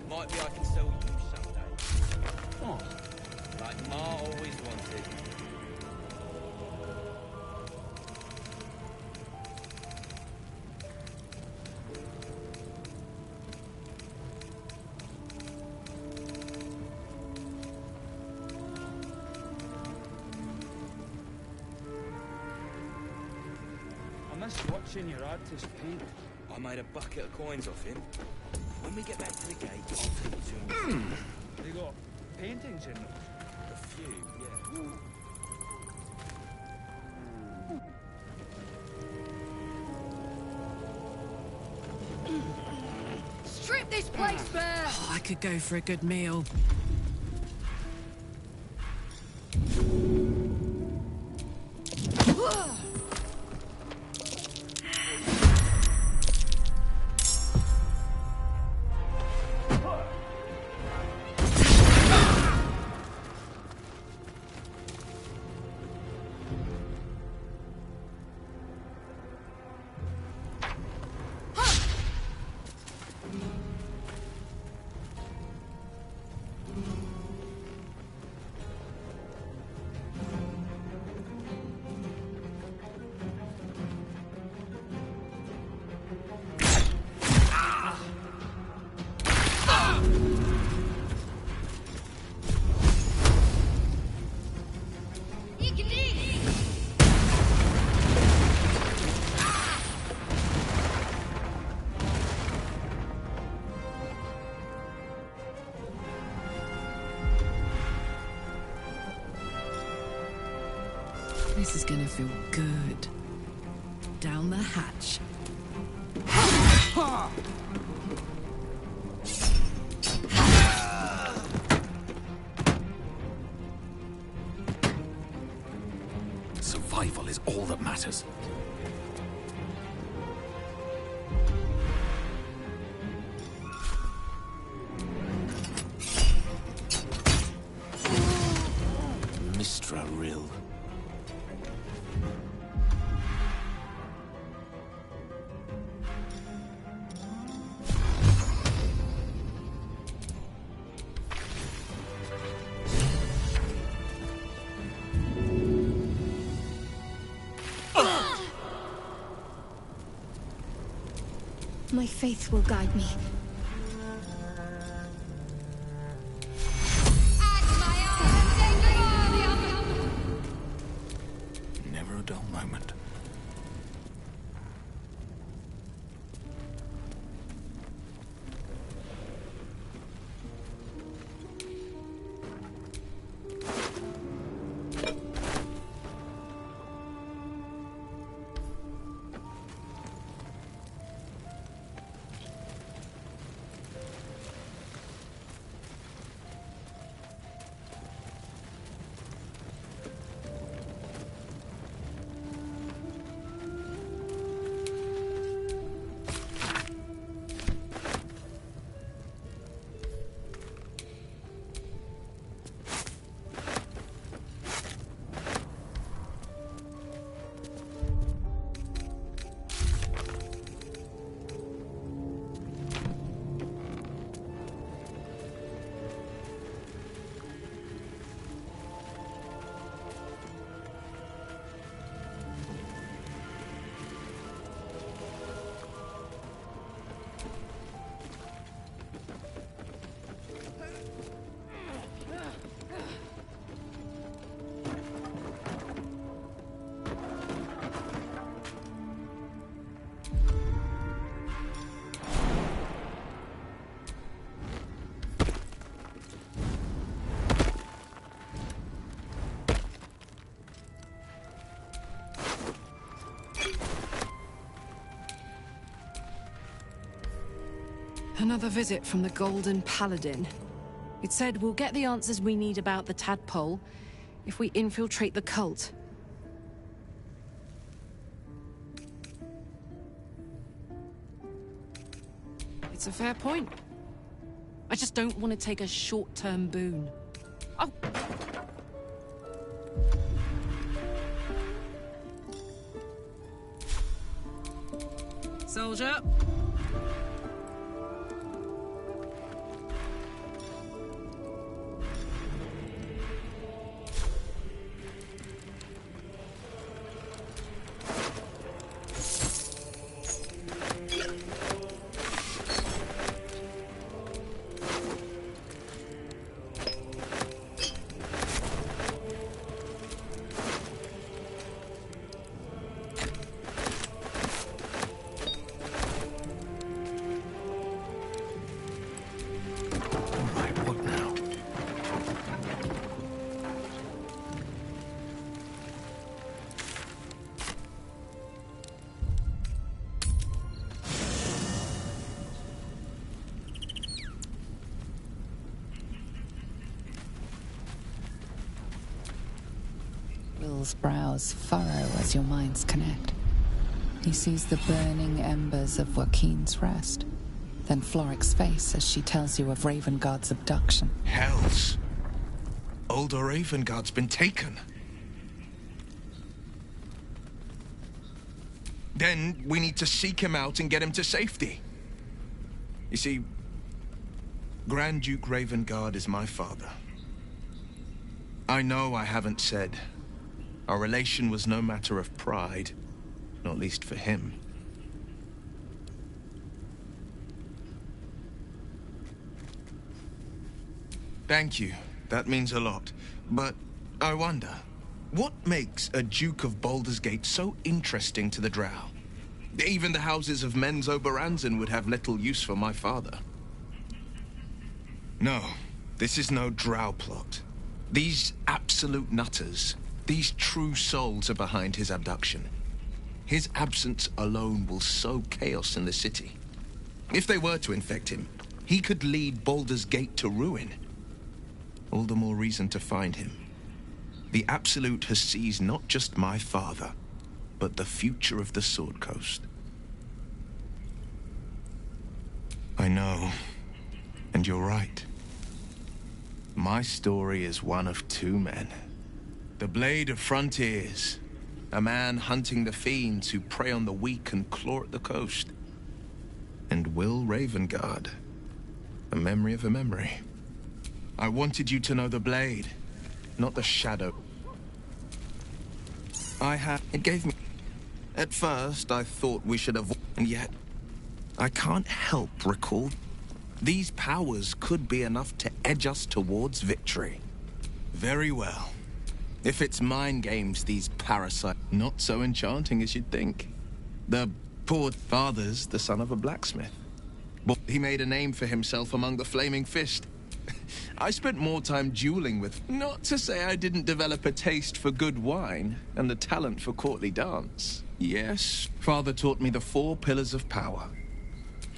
Might be I can sell you someday. Oh. Like Ma always wanted. I miss watching your artist paint. I made a bucket of coins off him. When we get back to the gate, I'll take you to him. They got paintings in them. A few, yeah. Strip this place bare! Oh, I could go for a good meal. This is gonna feel good. Down the hatch. Survival is all that matters. Mistra Rill. My faith will guide me. Never a dull moment. Another visit from the Golden Paladin. It said we'll get the answers we need about the tadpole if we infiltrate the cult. It's a fair point. I just don't want to take a short-term boon. Oh! Soldier! Bill's brows furrow as your minds connect. He sees the burning embers of Joaquin's rest, then Floric's face as she tells you of Ravengard's abduction. Hells! Older Ravengard's been taken. Then we need to seek him out and get him to safety. You see, Grand Duke Ravengard is my father. I know I haven't said. Our relation was no matter of pride, not least for him. Thank you. That means a lot. But I wonder, what makes a Duke of Baldur's Gate so interesting to the Drow? Even the houses of Men's Oberanzen would have little use for my father. No, this is no Drow plot. These absolute nutters, these true souls are behind his abduction. His absence alone will sow chaos in the city. If they were to infect him, he could lead Baldur's Gate to ruin. All the more reason to find him. The Absolute has seized not just my father, but the future of the Sword Coast. I know, and you're right. My story is one of two men. The Blade of Frontiers, a man hunting the fiends who prey on the weak and claw at the coast. And Will Ravengard, a memory of a memory. I wanted you to know the Blade, not the Shadow. It gave me... At first, I thought we should avoid... And yet, I can't help recall... These powers could be enough to edge us towards victory. Very well. If it's mind games, these parasites... Not so enchanting as you'd think. The poor father's the son of a blacksmith. But he made a name for himself among the Flaming Fist. I spent more time dueling with... Not to say I didn't develop a taste for good wine and the talent for courtly dance. Yes, Father taught me the 4 pillars of power.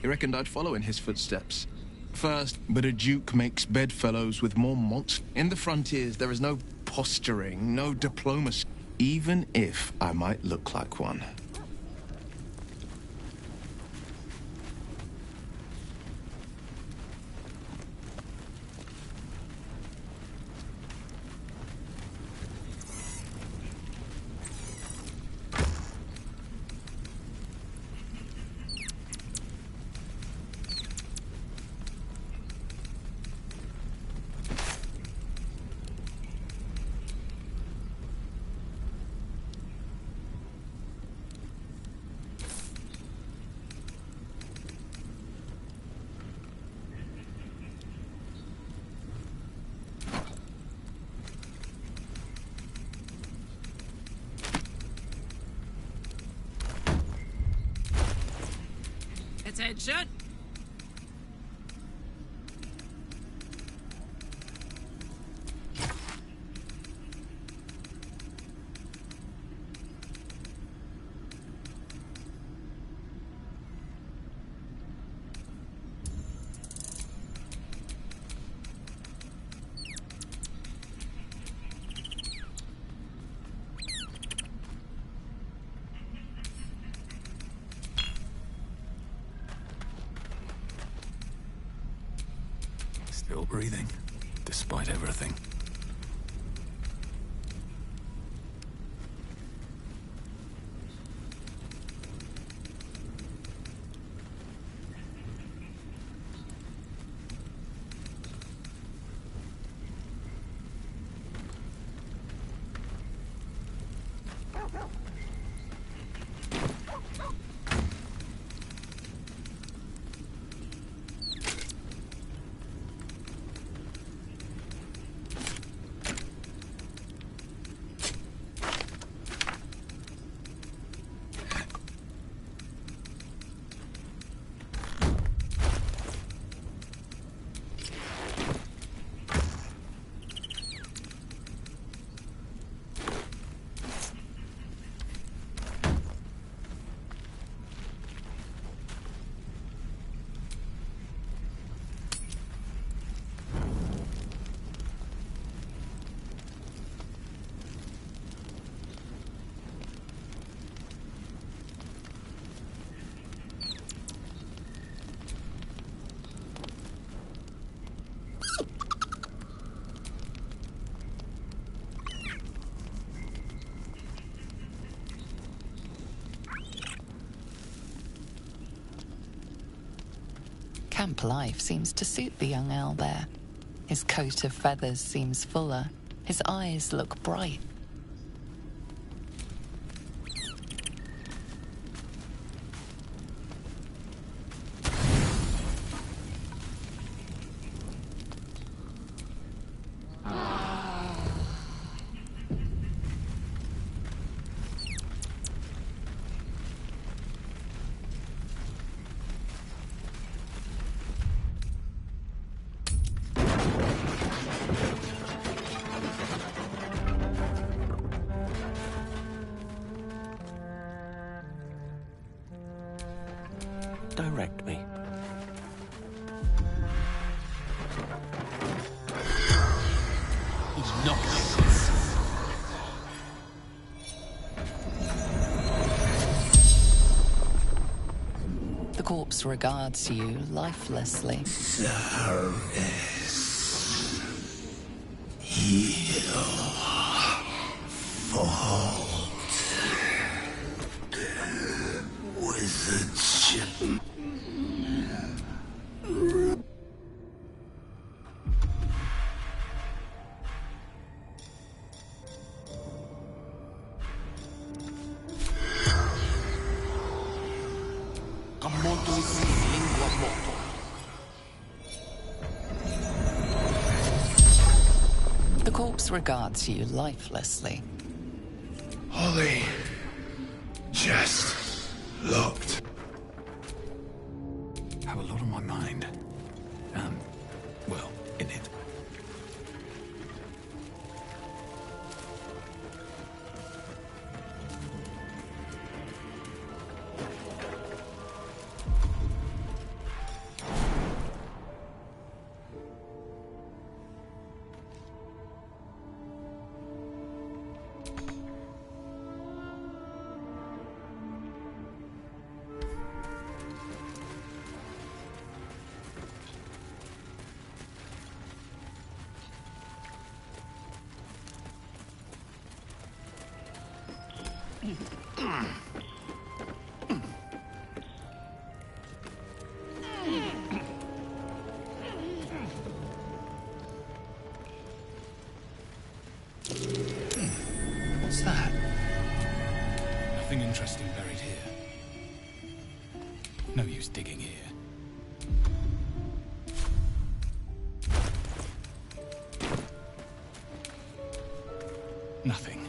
He reckoned I'd follow in his footsteps. First, but a duke makes bedfellows with more monsters. In the frontiers, there is no posturing, no diplomacy. Even if I might look like one. Attention! Still breathing, despite everything. Camp life seems to suit the young owlbear. His coat of feathers seems fuller. His eyes look bright. Direct me. He's not. The corpse regards you lifelessly. Service. Heal. Fault. Wizardship. The corpse regards you lifelessly. Holly. Just locked. Have a lot on my mind. Well, in it. What's that? Nothing interesting buried here. No use digging here. Nothing.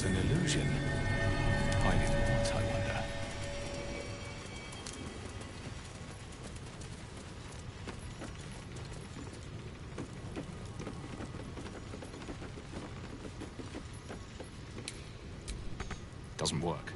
an illusion. Hiding what, I wonder? Doesn't work.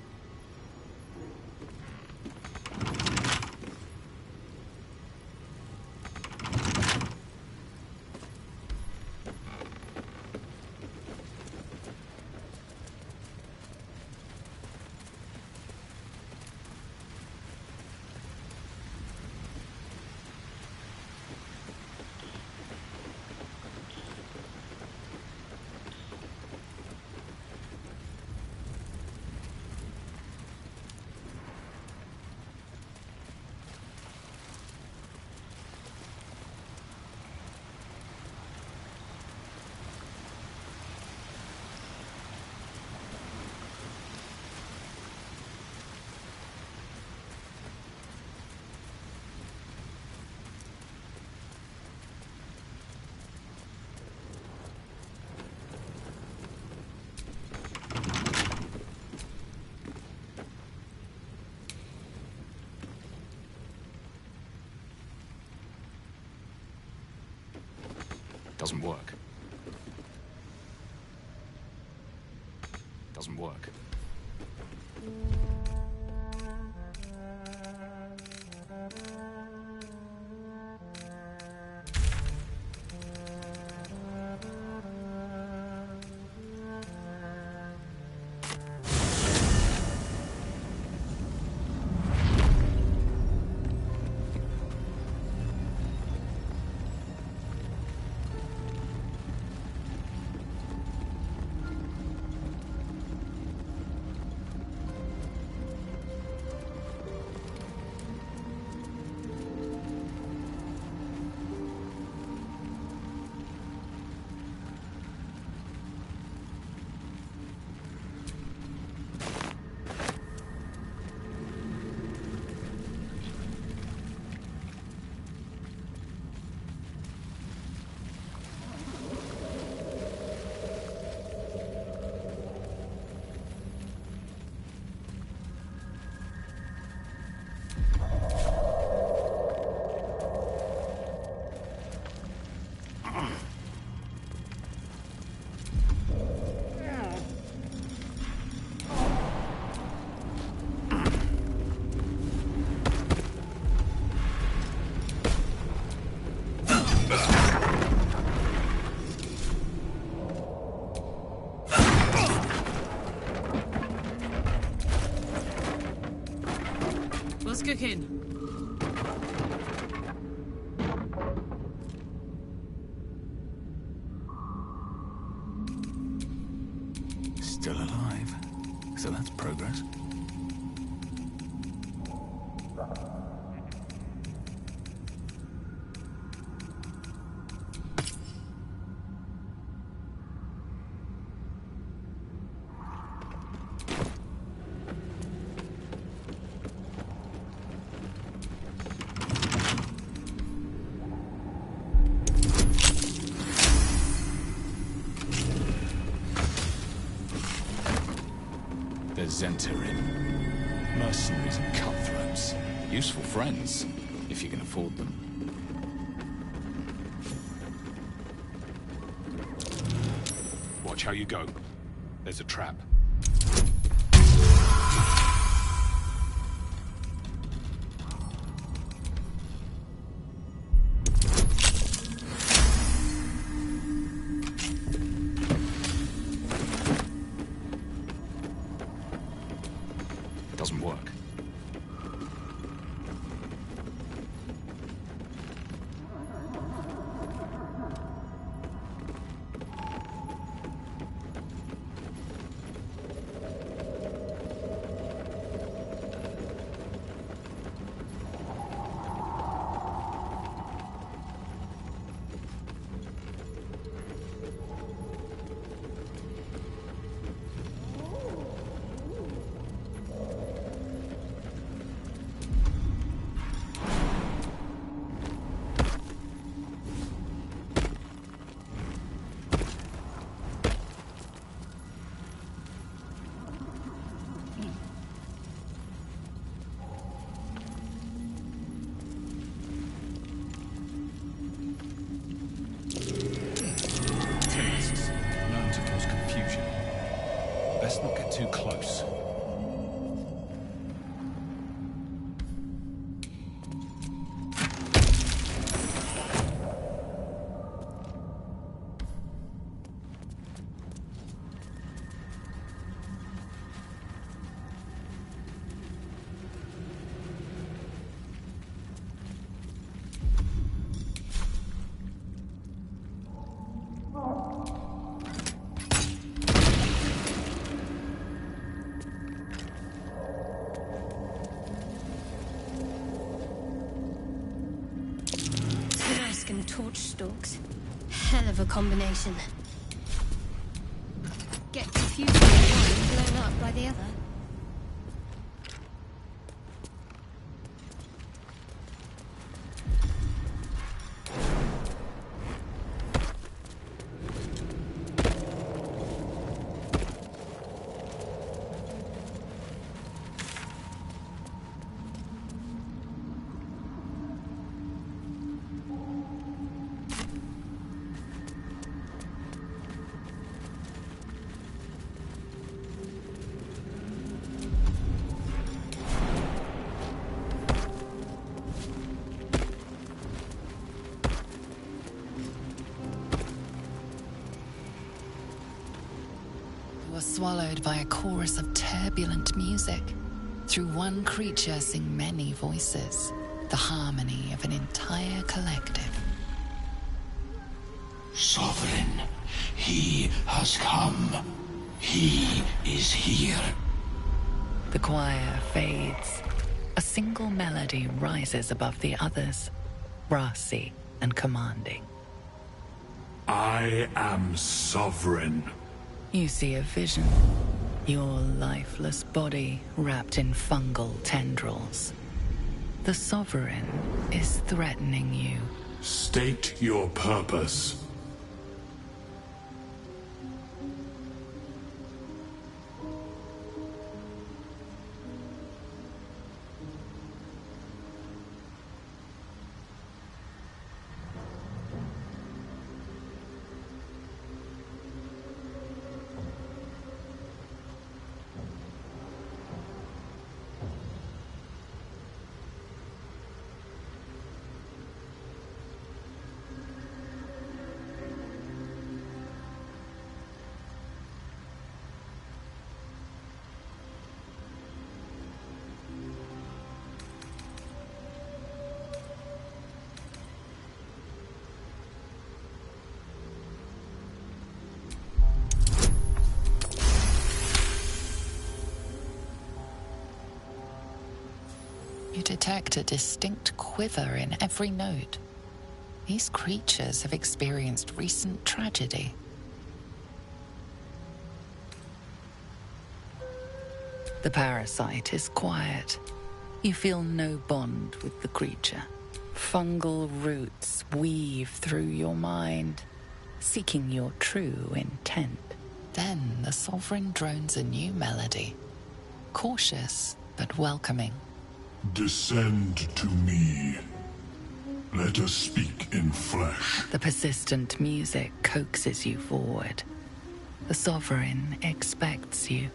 Doesn't work. Doesn't work. What's cooking? Still alive. So that's progress. Zentarim. Mercenaries and cutthroats. Useful friends, if you can afford them. Watch how you go. There's a trap. Doesn't work. best not get too close. And torch stalks. Hell of a combination. Get confused by one and blown up by the other. Swallowed by a chorus of turbulent music. Through one creature sing many voices, the harmony of an entire collective. Sovereign, he has come. He is here. The choir fades. A single melody rises above the others, brassy and commanding. I am sovereign. You see a vision. Your lifeless body wrapped in fungal tendrils. The Sovereign is threatening you. State your purpose. You detect a distinct quiver in every note. These creatures have experienced recent tragedy. The parasite is quiet. You feel no bond with the creature. Fungal roots weave through your mind, seeking your true intent. Then the Sovereign drones a new melody, cautious but welcoming. Descend to me. Let us speak in flesh. The persistent music coaxes you forward. The Sovereign expects you.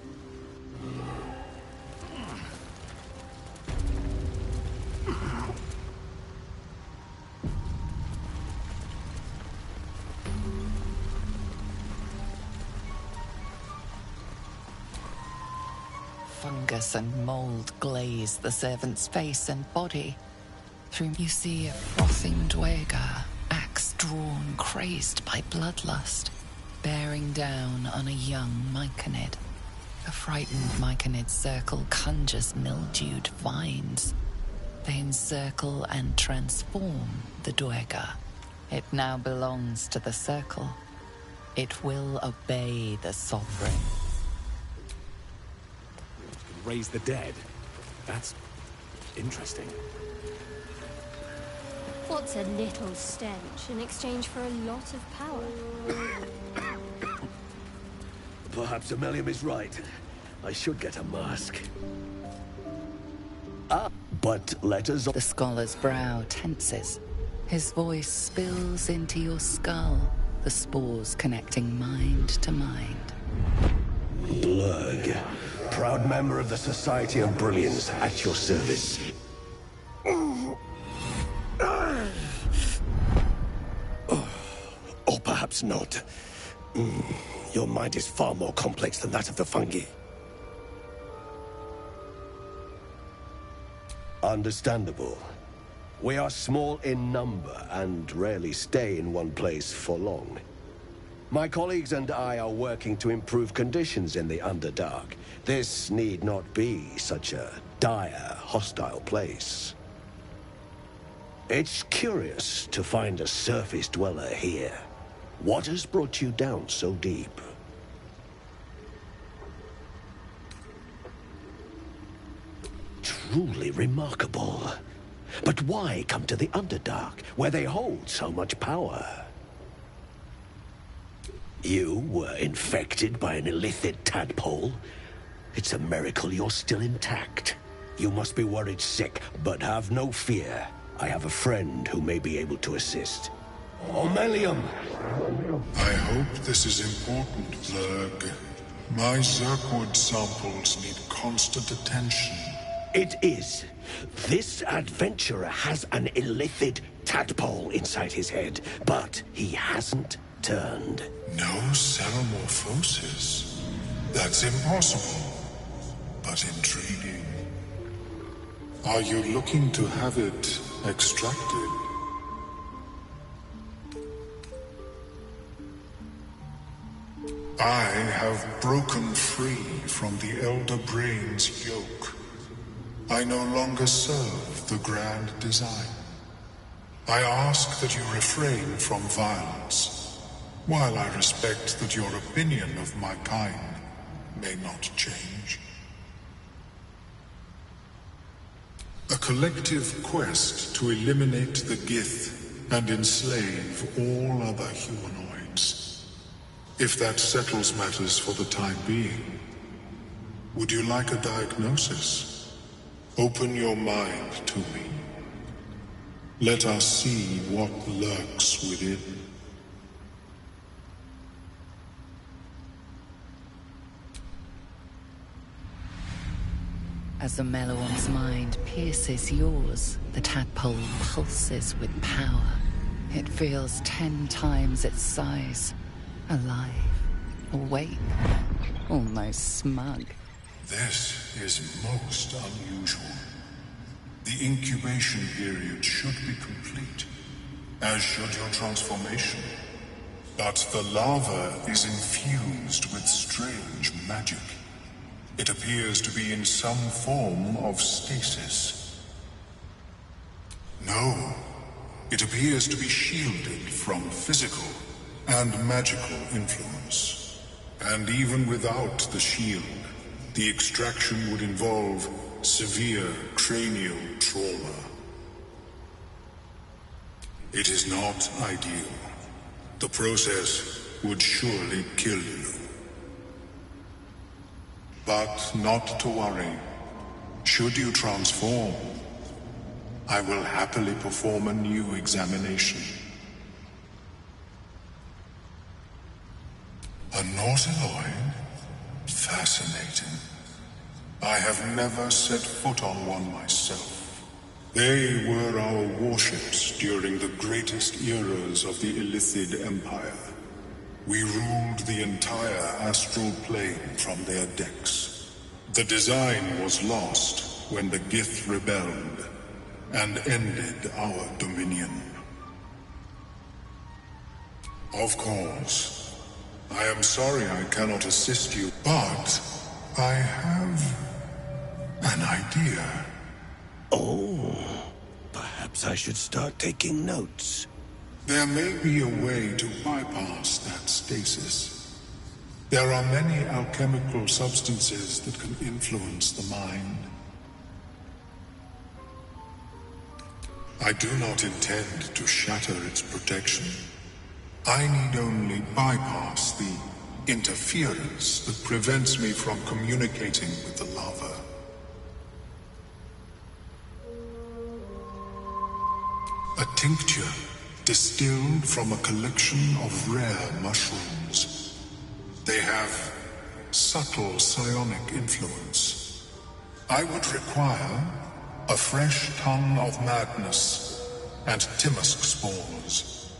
Fungus and mold glaze the servant's face and body. Through you see a frothing duergar, axe drawn, crazed by bloodlust, bearing down on a young myconid. A frightened myconid circle conjures mildewed vines. They encircle and transform the duergar. It now belongs to the circle. It will obey the Sovereign. Raise the dead. That's interesting. What's a little stench in exchange for a lot of power? Perhaps Ammonium is right. I should get a mask. But letters... The scholar's brow tenses. His voice spills into your skull, the spores connecting mind to mind. Blurg, proud member of the Society of Brilliance, at your service. Or perhaps not. Your mind is far more complex than that of the fungi. Understandable. We are small in number and rarely stay in one place for long. My colleagues and I are working to improve conditions in the Underdark. This need not be such a dire, hostile place. It's curious to find a surface dweller here. What has brought you down so deep? Truly remarkable. But why come to the Underdark, where they hold so much power? You were infected by an illithid tadpole? It's a miracle you're still intact. You must be worried sick, but have no fear. I have a friend who may be able to assist. Omelium! I hope this is important, Zerg. My Zerkwood samples need constant attention. It is. This adventurer has an illithid tadpole inside his head, but he hasn't turned. No cell morphosis. That's impossible, but intriguing. Are you looking to have it extracted? I have broken free from the Elder Brain's yoke. I no longer serve the grand design. I ask that you refrain from violence, while I respect that your opinion of my kind may not change. A collective quest to eliminate the Gith and enslave all other humanoids. If that settles matters for the time being, would you like a diagnosis? Open your mind to me. Let us see what lurks within. As the Meloam's mind pierces yours, the tadpole pulses with power. It feels 10 times its size. Alive, awake, almost smug. This is most unusual. The incubation period should be complete, as should your transformation. But the larva is infused with strange magic. It appears to be in some form of stasis. No, it appears to be shielded from physical and magical influence. And even without the shield, the extraction would involve severe cranial trauma. It is not ideal. The process would surely kill you. But not to worry. Should you transform, I will happily perform a new examination. A Nautiloid? Fascinating. I have never set foot on one myself. They were our warships during the greatest eras of the Illithid Empire. We ruled the entire astral plane from their decks. The design was lost when the Gith rebelled and ended our dominion. Of course, I am sorry I cannot assist you, but I have an idea. Oh, perhaps I should start taking notes. There may be a way to bypass that stasis. There are many alchemical substances that can influence the mind. I do not intend to shatter its protection. I need only bypass the interference that prevents me from communicating with the larva. A tincture distilled from a collection of rare mushrooms. They have subtle psionic influence. I would require a fresh tongue of madness and Timosk spores.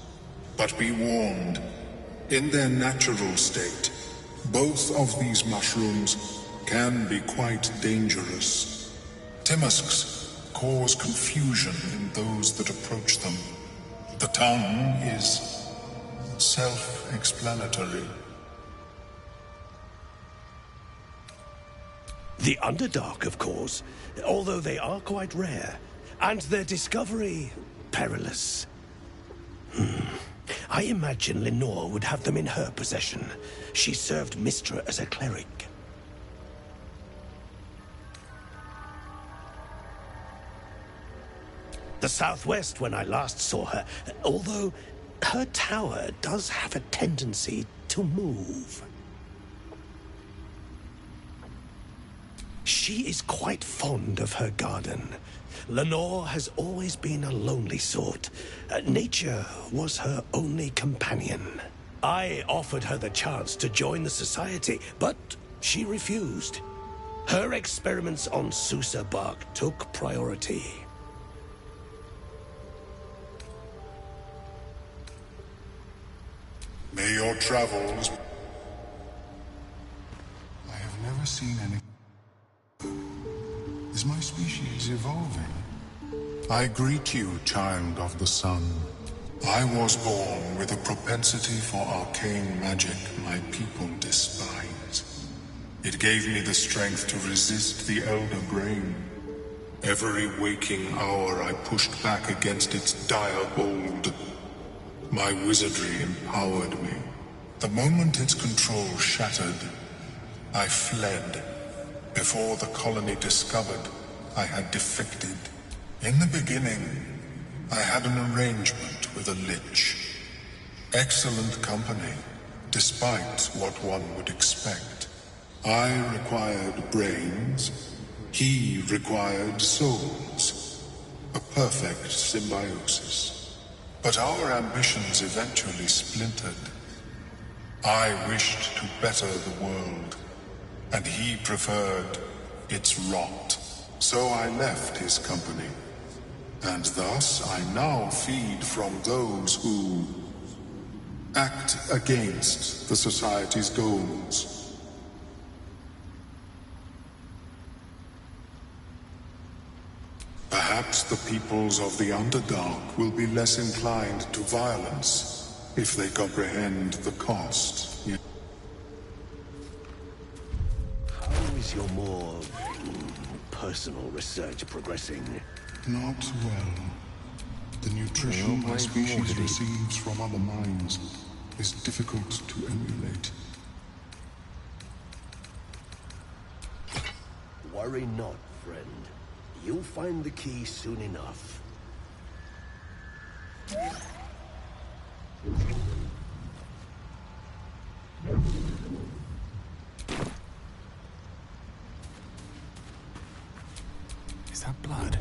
But be warned, in their natural state, both of these mushrooms can be quite dangerous. Timosks cause confusion in those that approach them. The tongue is self-explanatory. The Underdark, of course, although they are quite rare, and their discovery perilous. I imagine Lenore would have them in her possession. She served Mistra as a cleric. The southwest when I last saw her, although her tower does have a tendency to move. She is quite fond of her garden. Lenore has always been a lonely sort. Nature was her only companion. I offered her the chance to join the society, but she refused. Her experiments on Susa bark took priority. May your travels... I have never seen any... Is my species evolving? I greet you, child of the sun. I was born with a propensity for arcane magic my people despise. It gave me the strength to resist the elder brain. Every waking hour I pushed back against its dire hold. My wizardry empowered me. The moment its control shattered, I fled. Before the colony discovered I had defected. In the beginning, I had an arrangement with a lich. Excellent company, despite what one would expect. I required brains, he required souls. A perfect symbiosis. But our ambitions eventually splintered. I wished to better the world, and he preferred its rot. So I left his company, and thus I now feed from those who act against the Society's goals. Perhaps the peoples of the Underdark will be less inclined to violence if they comprehend the cost. How is your more personal research progressing? Not well. The nutrition my species receives from other minds is difficult to emulate. Worry not, friend. You'll find the key soon enough. Is that blood?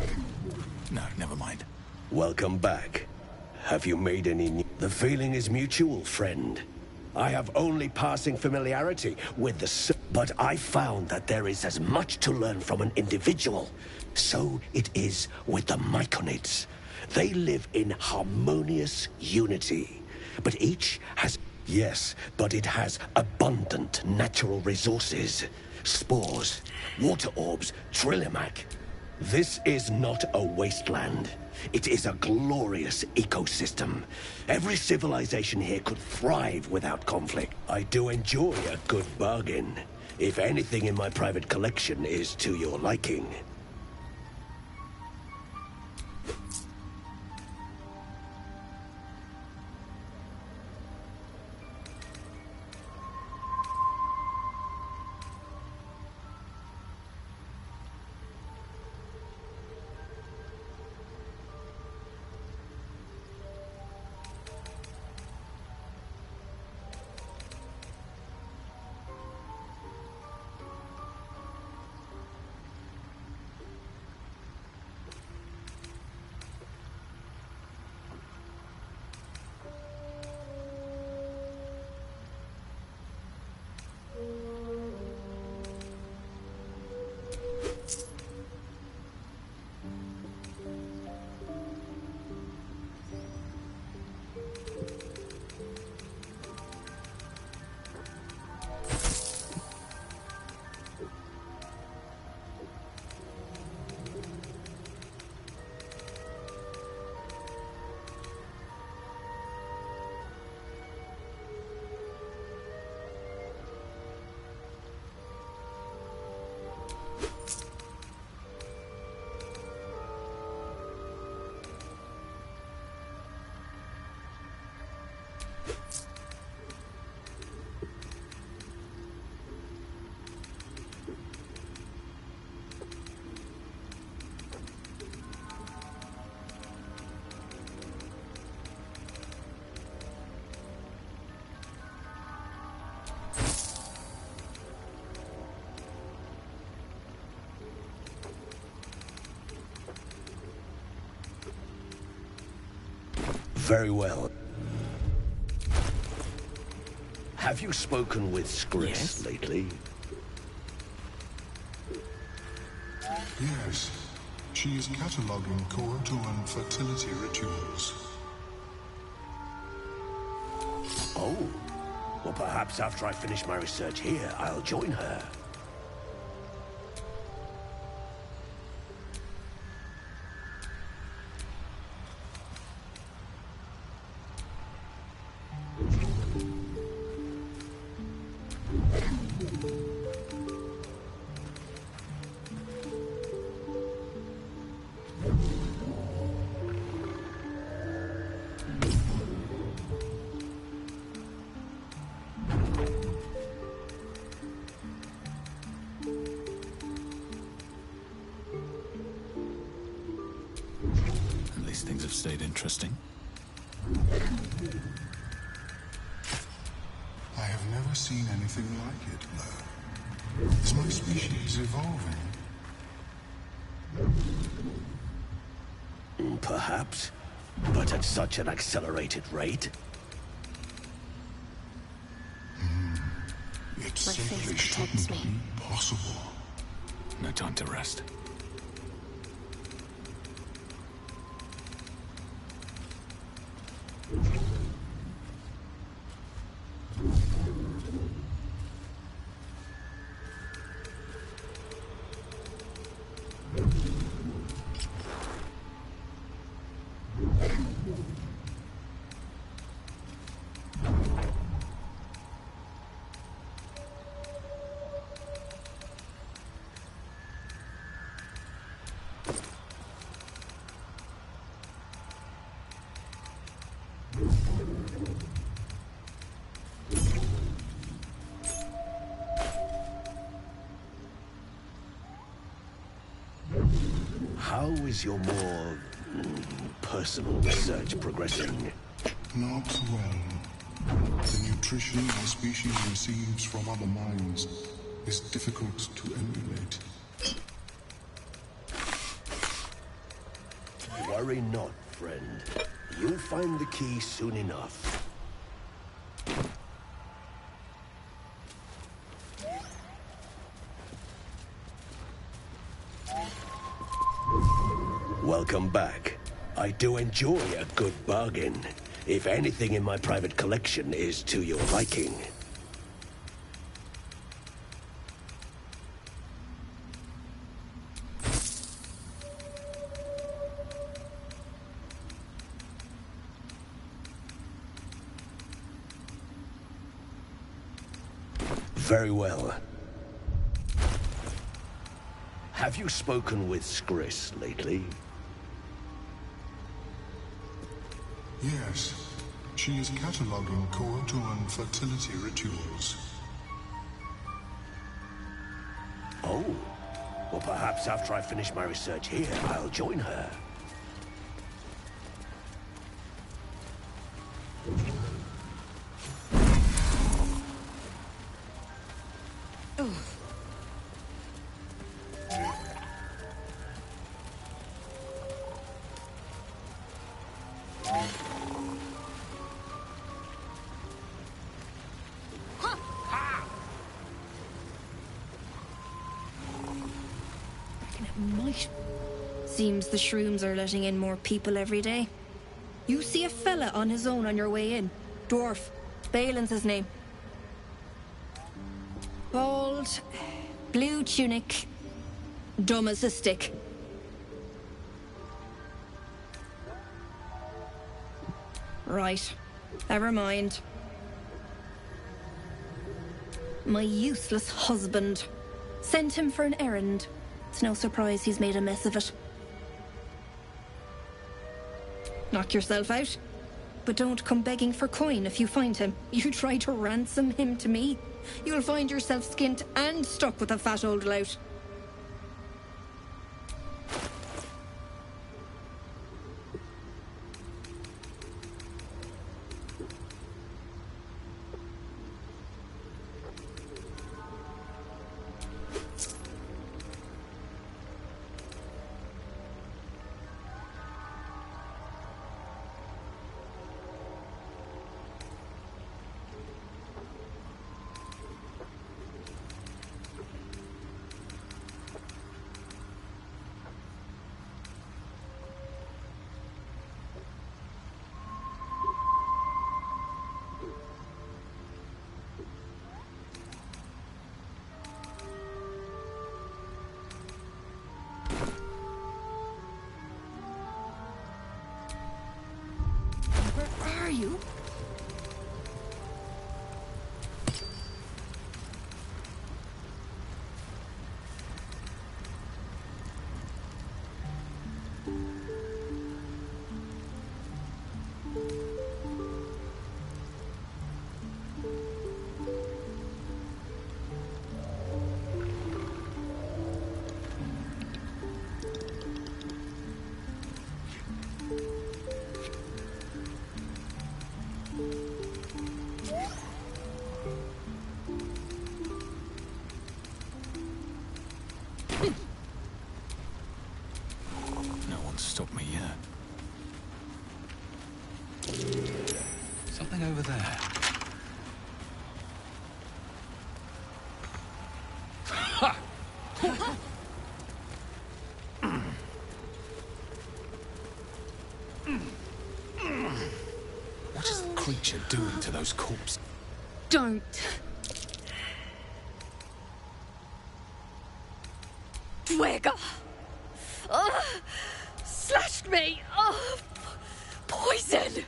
No, never mind. Welcome back. Have you made any new... The feeling is mutual, friend. I have only passing familiarity with the... But I found that there is as much to learn from an individual. So it is with the Myconids. They live in harmonious unity. But each has... Yes, but it has abundant natural resources. Spores, water orbs, Trillimac. This is not a wasteland. It is a glorious ecosystem. Every civilization here could thrive without conflict. I do enjoy a good bargain. If anything in my private collection is to your liking. Very well. Have you spoken with Skris lately? Yes. She is cataloging Korotoan fertility rituals. Oh. Well, perhaps after I finish my research here, I'll join her. At least things have stayed interesting. I have never seen anything like it, Blur. Is my species evolving? Perhaps, but at such an accelerated rate. It simply shouldn't be possible. No time to rest. How is your more personal research progressing? Not well. The nutrition my species receives from other minds is difficult to emulate. Worry not, friend. You'll find the key soon enough. Welcome back. I do enjoy a good bargain. If anything in my private collection is to your liking. Very well. Have you spoken with Skris lately? Yes. She is cataloging Korotoan fertility rituals. Oh. Well, perhaps after I finish my research here, I'll join her. Seems the shrooms are letting in more people every day. You see a fella on his own on your way in. Dwarf. Balin's his name. Bald, blue tunic, dumb as a stick. Right. Never mind. My useless husband. Sent him for an errand. It's no surprise he's made a mess of it. Knock yourself out. But don't come begging for coin if you find him. You try to ransom him to me, you'll find yourself skint and stuck with a fat old lout. you? No one's stopped me yet. Something over there. Ha! What is the creature doing to those corpses? Don't. Dwega! Slashed me! Poison!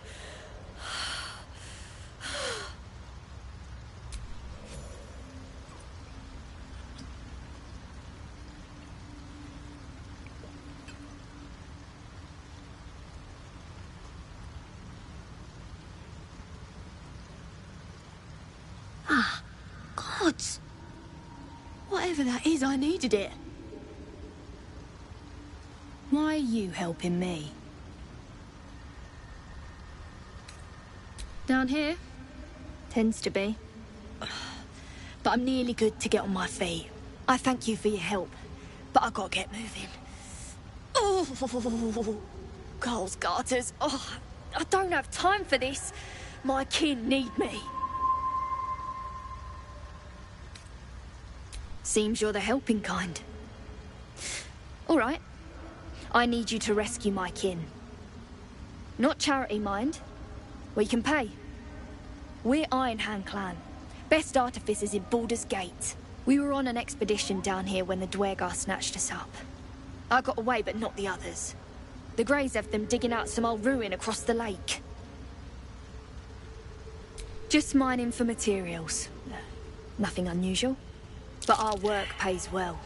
Gods! Whatever that is, I needed it. Why are you helping me? Down here? Tends to be. But I'm nearly good to get on my feet. I thank you for your help, but I gotta get moving. Oh, Carl's garters. Oh, I don't have time for this. My kin need me. Seems you're the helping kind. All right. I need you to rescue my kin. Not charity, mind. We can pay. We're Ironhand clan. Best artificers in Baldur's Gate. We were on an expedition down here when the Dwergar snatched us up. I got away, but not the others. The Greys have them digging out some old ruin across the lake. Just mining for materials. Nothing unusual. But our work pays well.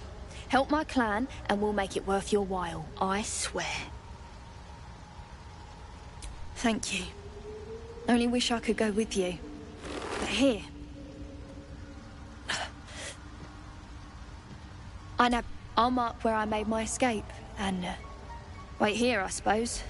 Help my clan, and we'll make it worth your while, I swear. Thank you. Only wish I could go with you. But here... I know. I'll mark where I made my escape, and... wait here, I suppose.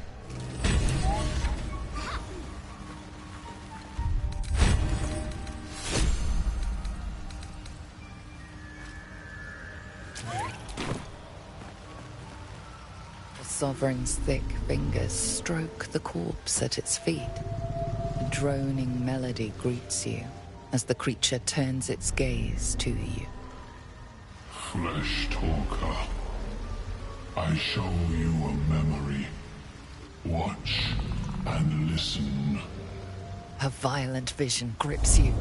The Sovereign's thick fingers stroke the corpse at its feet. A droning melody greets you as the creature turns its gaze to you. Flesh talker, I show you a memory. Watch and listen. A violent vision grips you.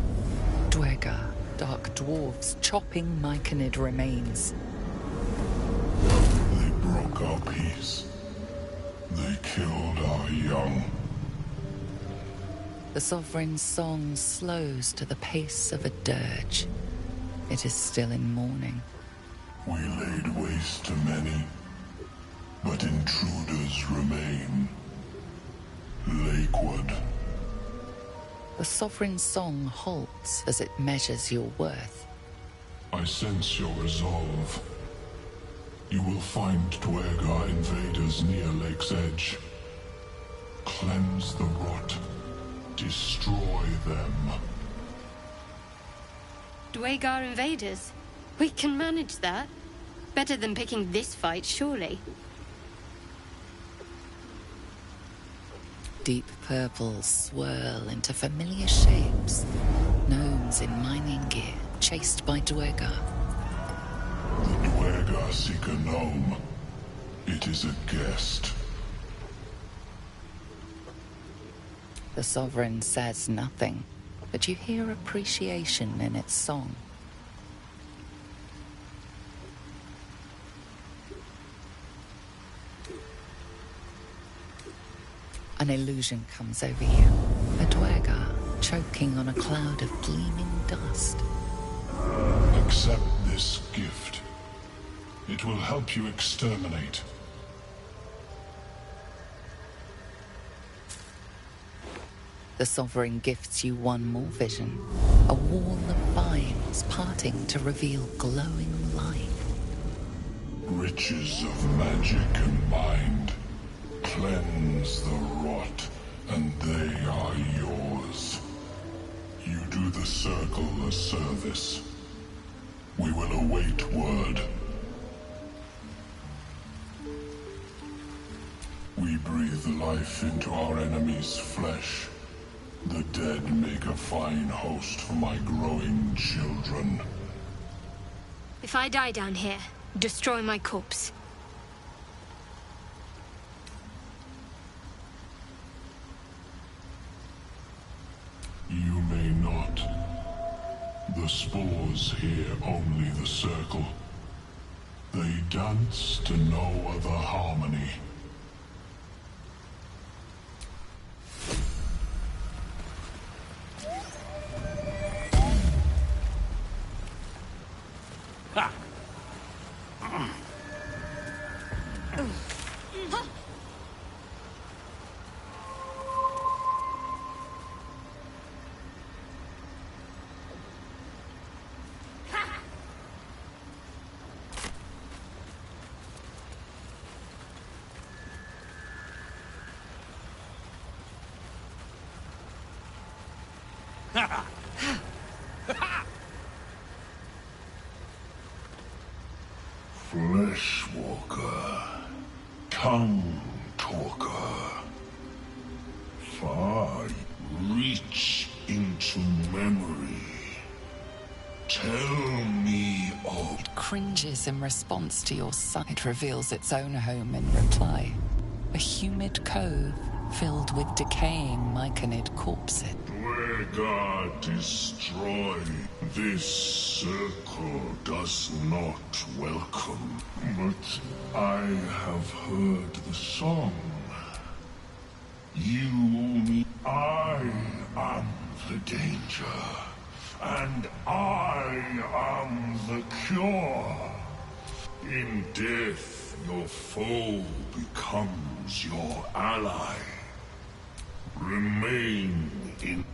Dwergar, dark dwarves chopping myconid remains. They broke our peace. They killed our young. The Sovereign's song slows to the pace of a dirge. It is still in mourning. We laid waste to many, but intruders remain. Lakeward. The Sovereign's song halts as it measures your worth. I sense your resolve. You will find Dwergar invaders near Lake's Edge. Cleanse the rot. Destroy them. Dwergar invaders? We can manage that. Better than picking this fight, surely. Deep purples swirl into familiar shapes. Gnomes in mining gear, chased by Dwergar. The Dwergar seek a gnome. It is a guest. The Sovereign says nothing, but you hear appreciation in its song. An illusion comes over you. A Dwegar, choking on a cloud of gleaming dust. Accept this gift. It will help you exterminate. The Sovereign gifts you one more vision. A wall of vines parting to reveal glowing light. Riches of magic and mind. Cleanse the rot, and they are yours. You do the Circle a service. We will await word. We breathe life into our enemy's flesh. The dead make a fine host for my growing children. If I die down here, destroy my corpse. You may not. The spores hear only the Circle. They dance to no other harmony. Ha! Fleshwalker, tongue talker, far reach into memory. Tell me all. It cringes in response to your sight. It reveals its own home in reply. A humid cove filled with decaying myconid corpses. Dwegar destroy. This Circle does not welcome. But I have heard the song. I am the danger. And I am the cure. In death, your foe becomes your ally. Remain in...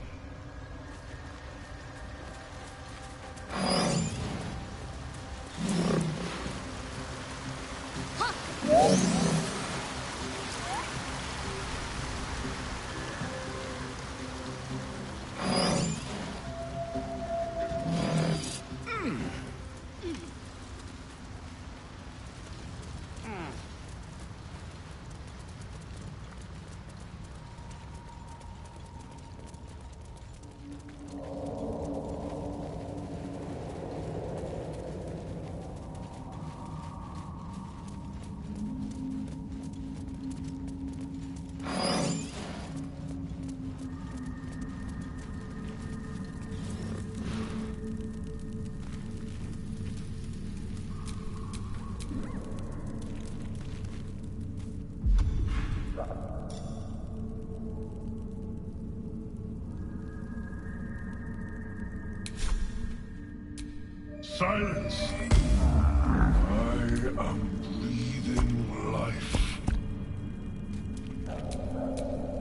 Silence! I am breathing life.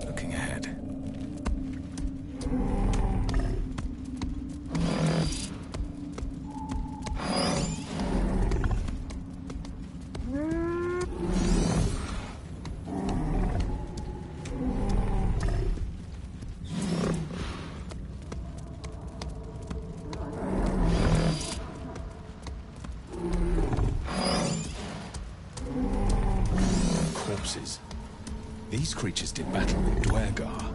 Looking ahead. These creatures did battle with Dwegar.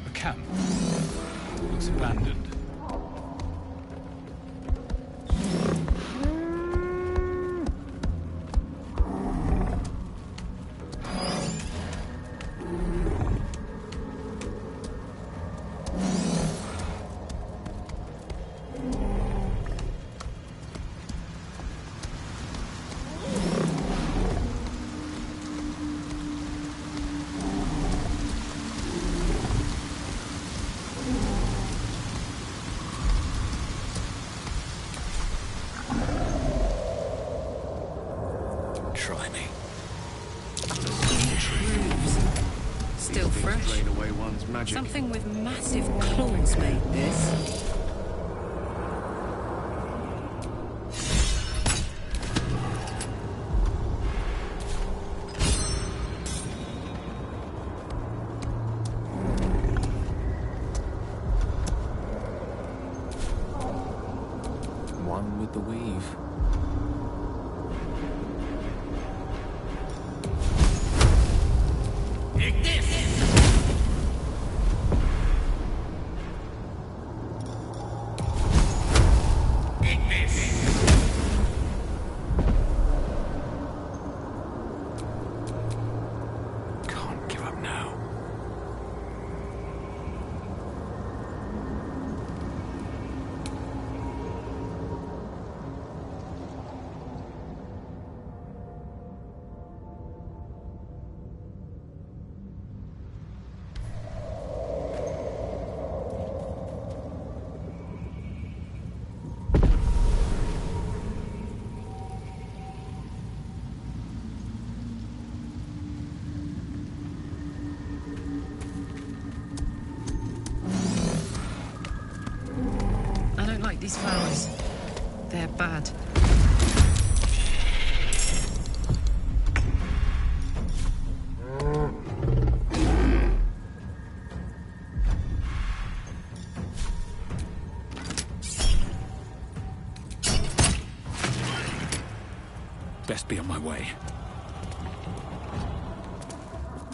A camp. Looks abandoned. one's magic. Something with massive claws made this. One with the weave. Take this! Take this! Can't give up now. I don't like these flowers. They're bad. Best be on my way.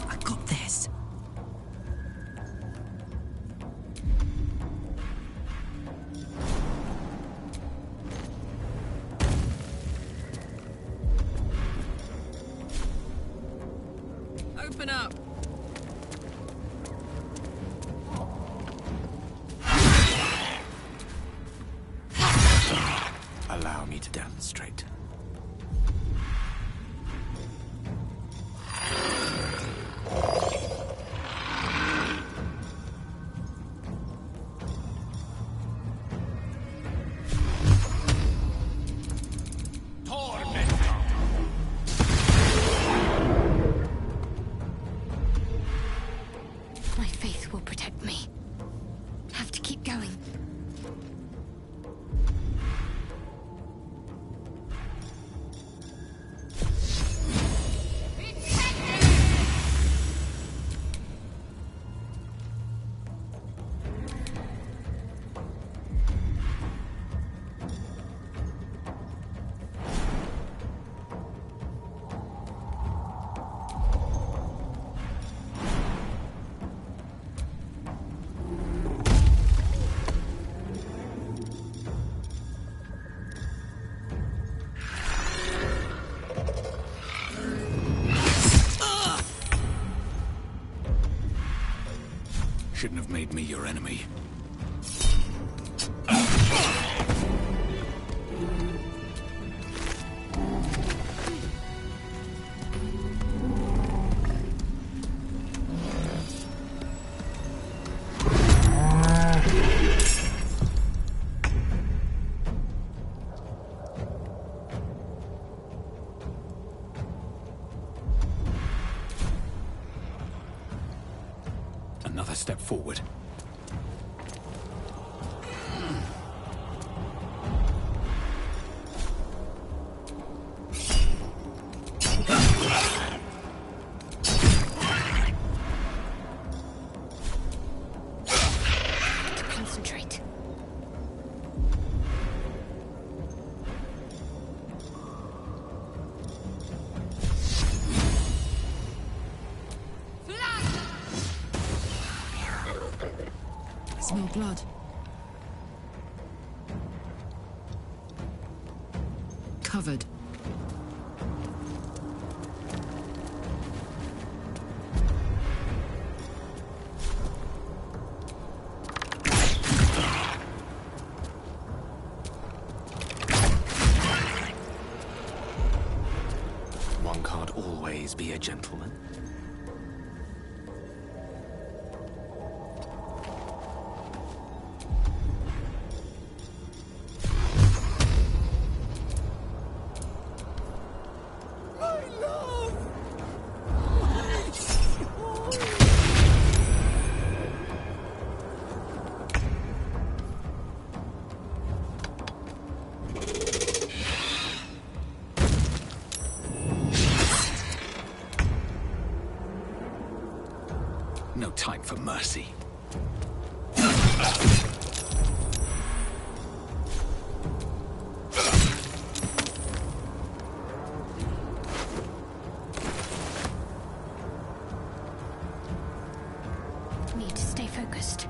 I got this. Open up. Allow me to demonstrate. My faith will protect me. Have to keep going. Shouldn't have made me your enemy. Another step forward. To concentrate. I smell blood. Covered. One can't always be a gentleman. No time for mercy. Need to stay focused.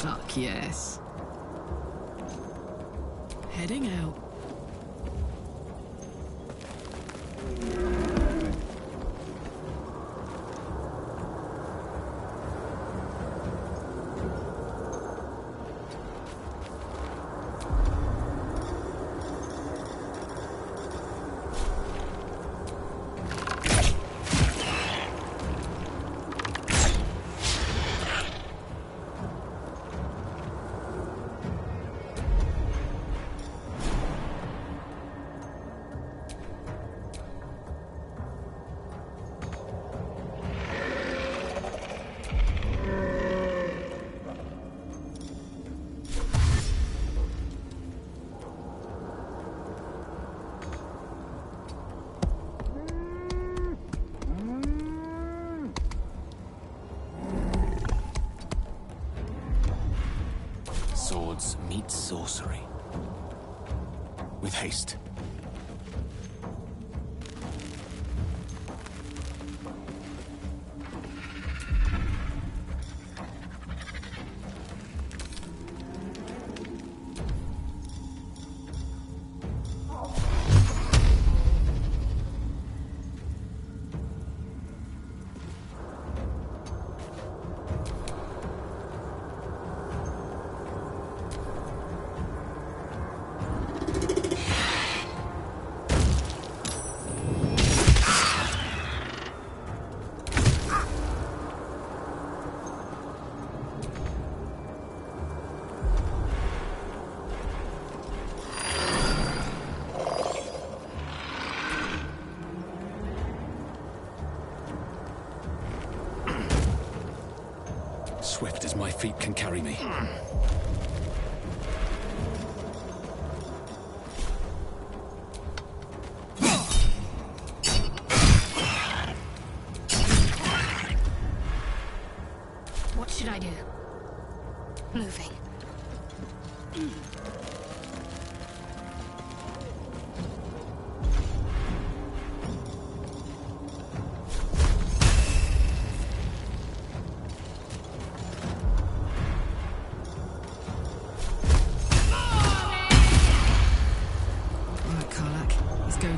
Fuck yes. Heading out. Swords meet sorcery. With haste. swift as my feet can carry me. What should I do? Moving.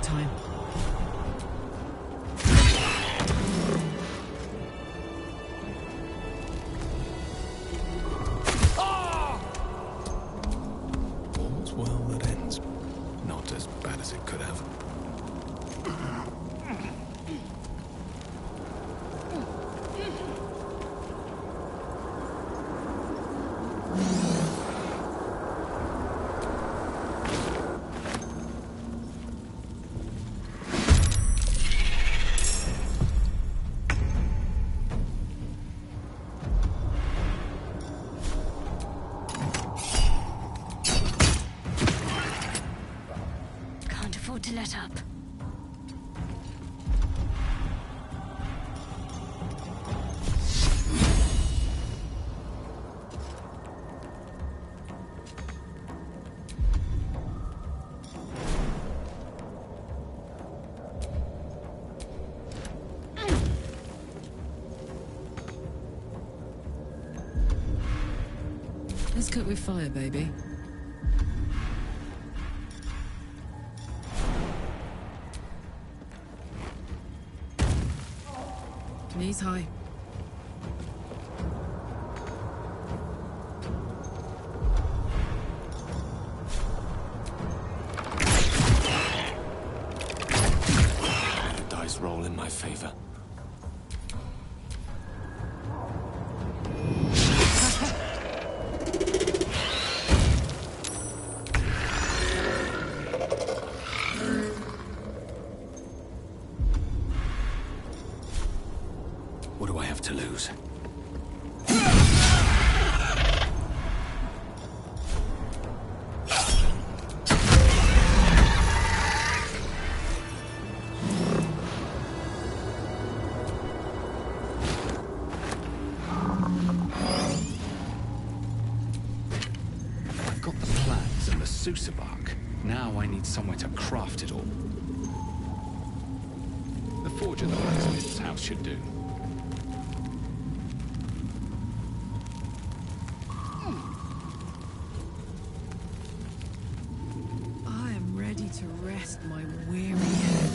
Time. All's well that ends. Not as bad as it could have. To let up. Let's cook with fire, baby. Knees high. The dice roll in my favor. What do I have to lose? I've got the plans and the Sousa bark. Now I need somewhere to craft it all. The forge at the blacksmith's house should do. To rest my weary head.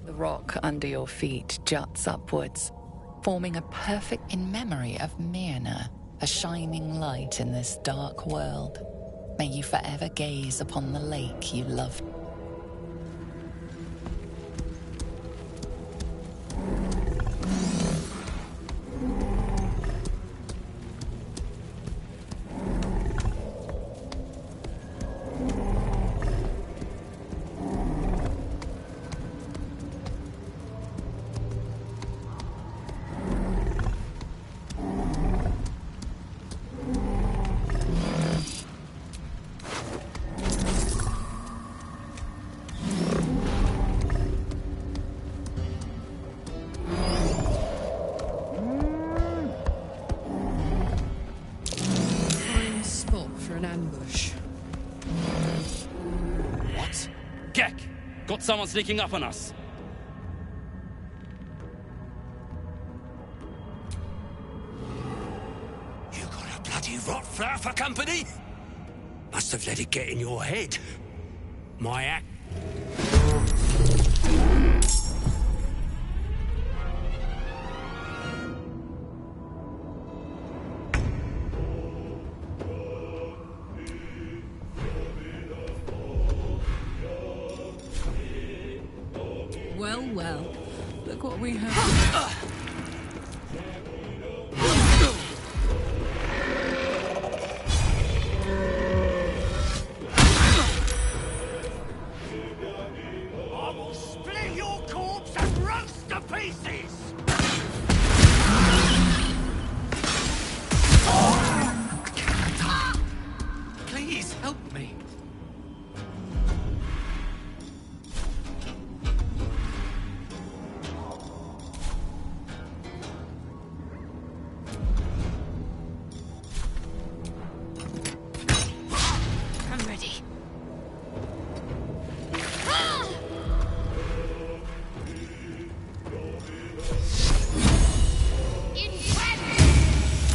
The rock under your feet juts upwards, forming a perfect in memory of Myrna, a shining light in this dark world. May you forever gaze upon the lake you loved. Gek! Got someone sneaking up on us. You got a bloody rot flower for company? Must have let it get in your head. My act. Well, well. Look what we have. I will split your corpse and roast to pieces! Please help me. I'm ready.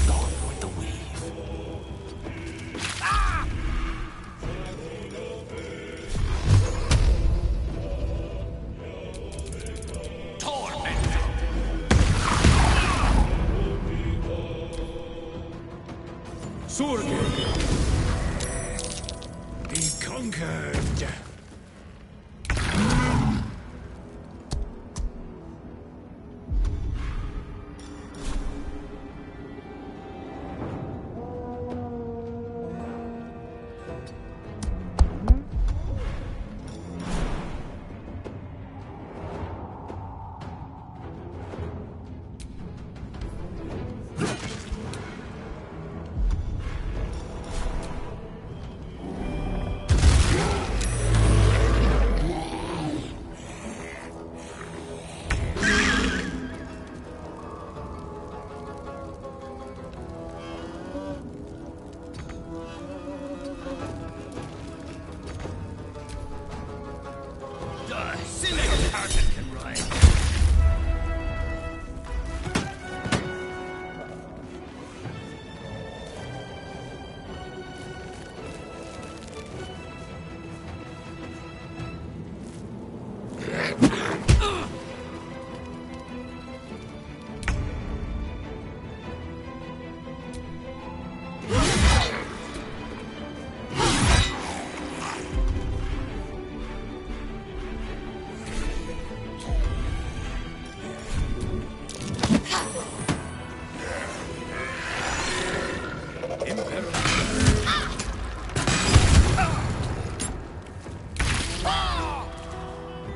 Gone with the weave. Tormentor! Surge! Be conquered!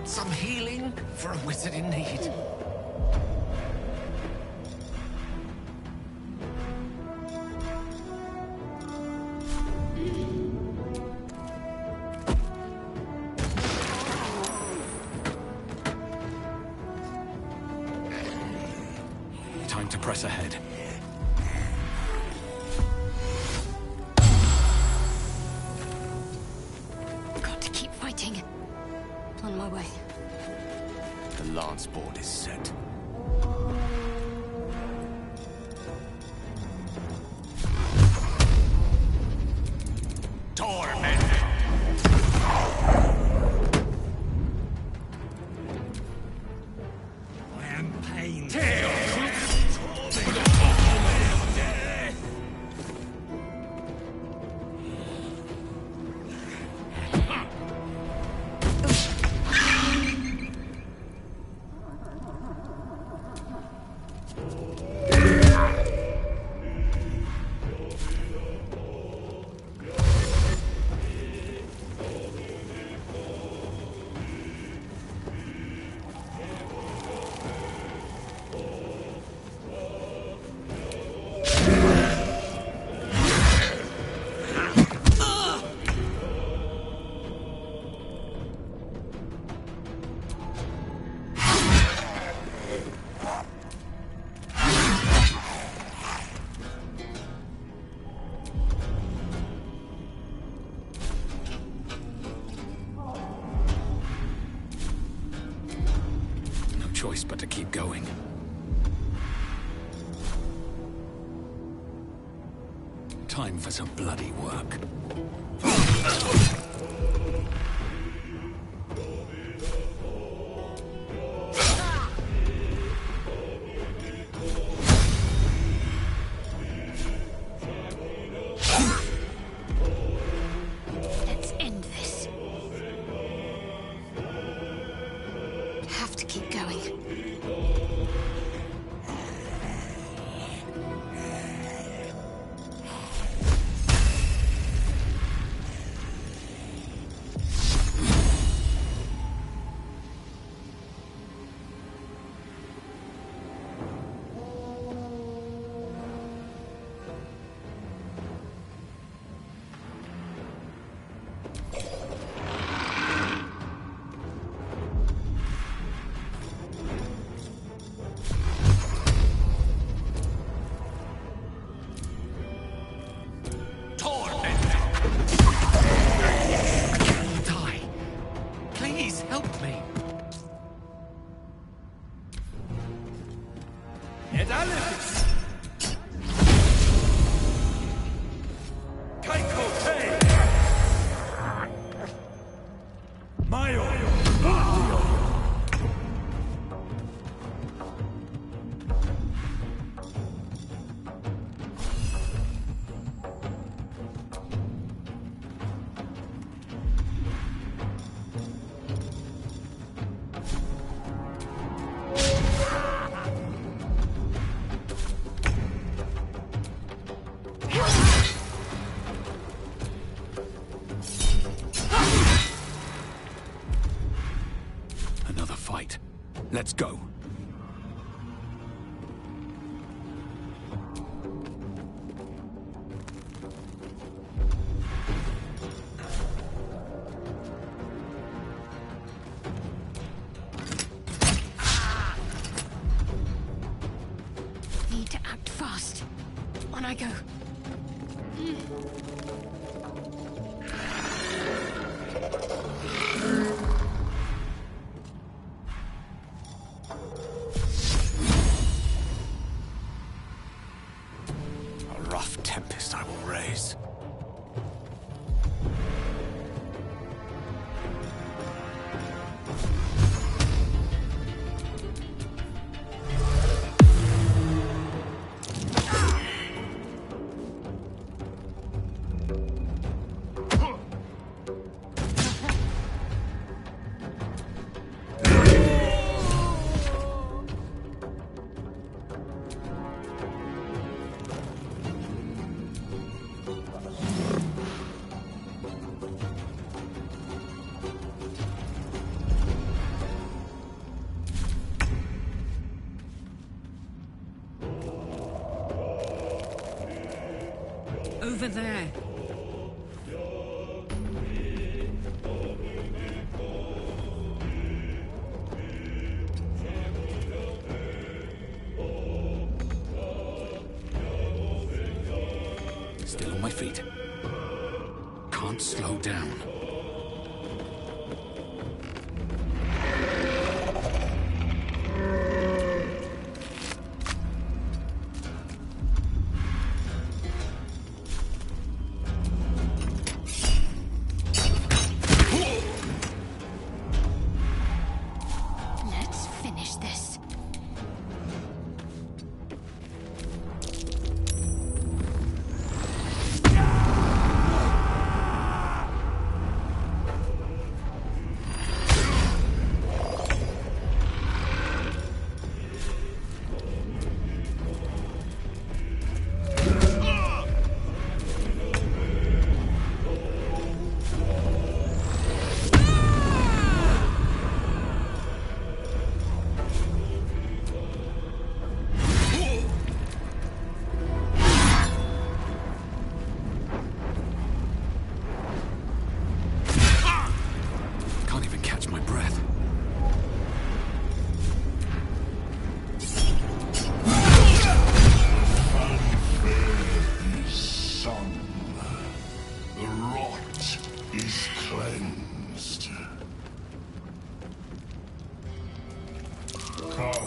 Some healing for a wizard in need. Time to press ahead. Got to keep fighting. On my way. The lance board is set. Torment! I am pain. choice but to keep going. Time for some bloody work. Let's end this. Have to keep going. Let's go. Need to act fast. On I go. Tempest I will raise. Over there. Still on my feet. Can't slow down. Let's finish this. Come.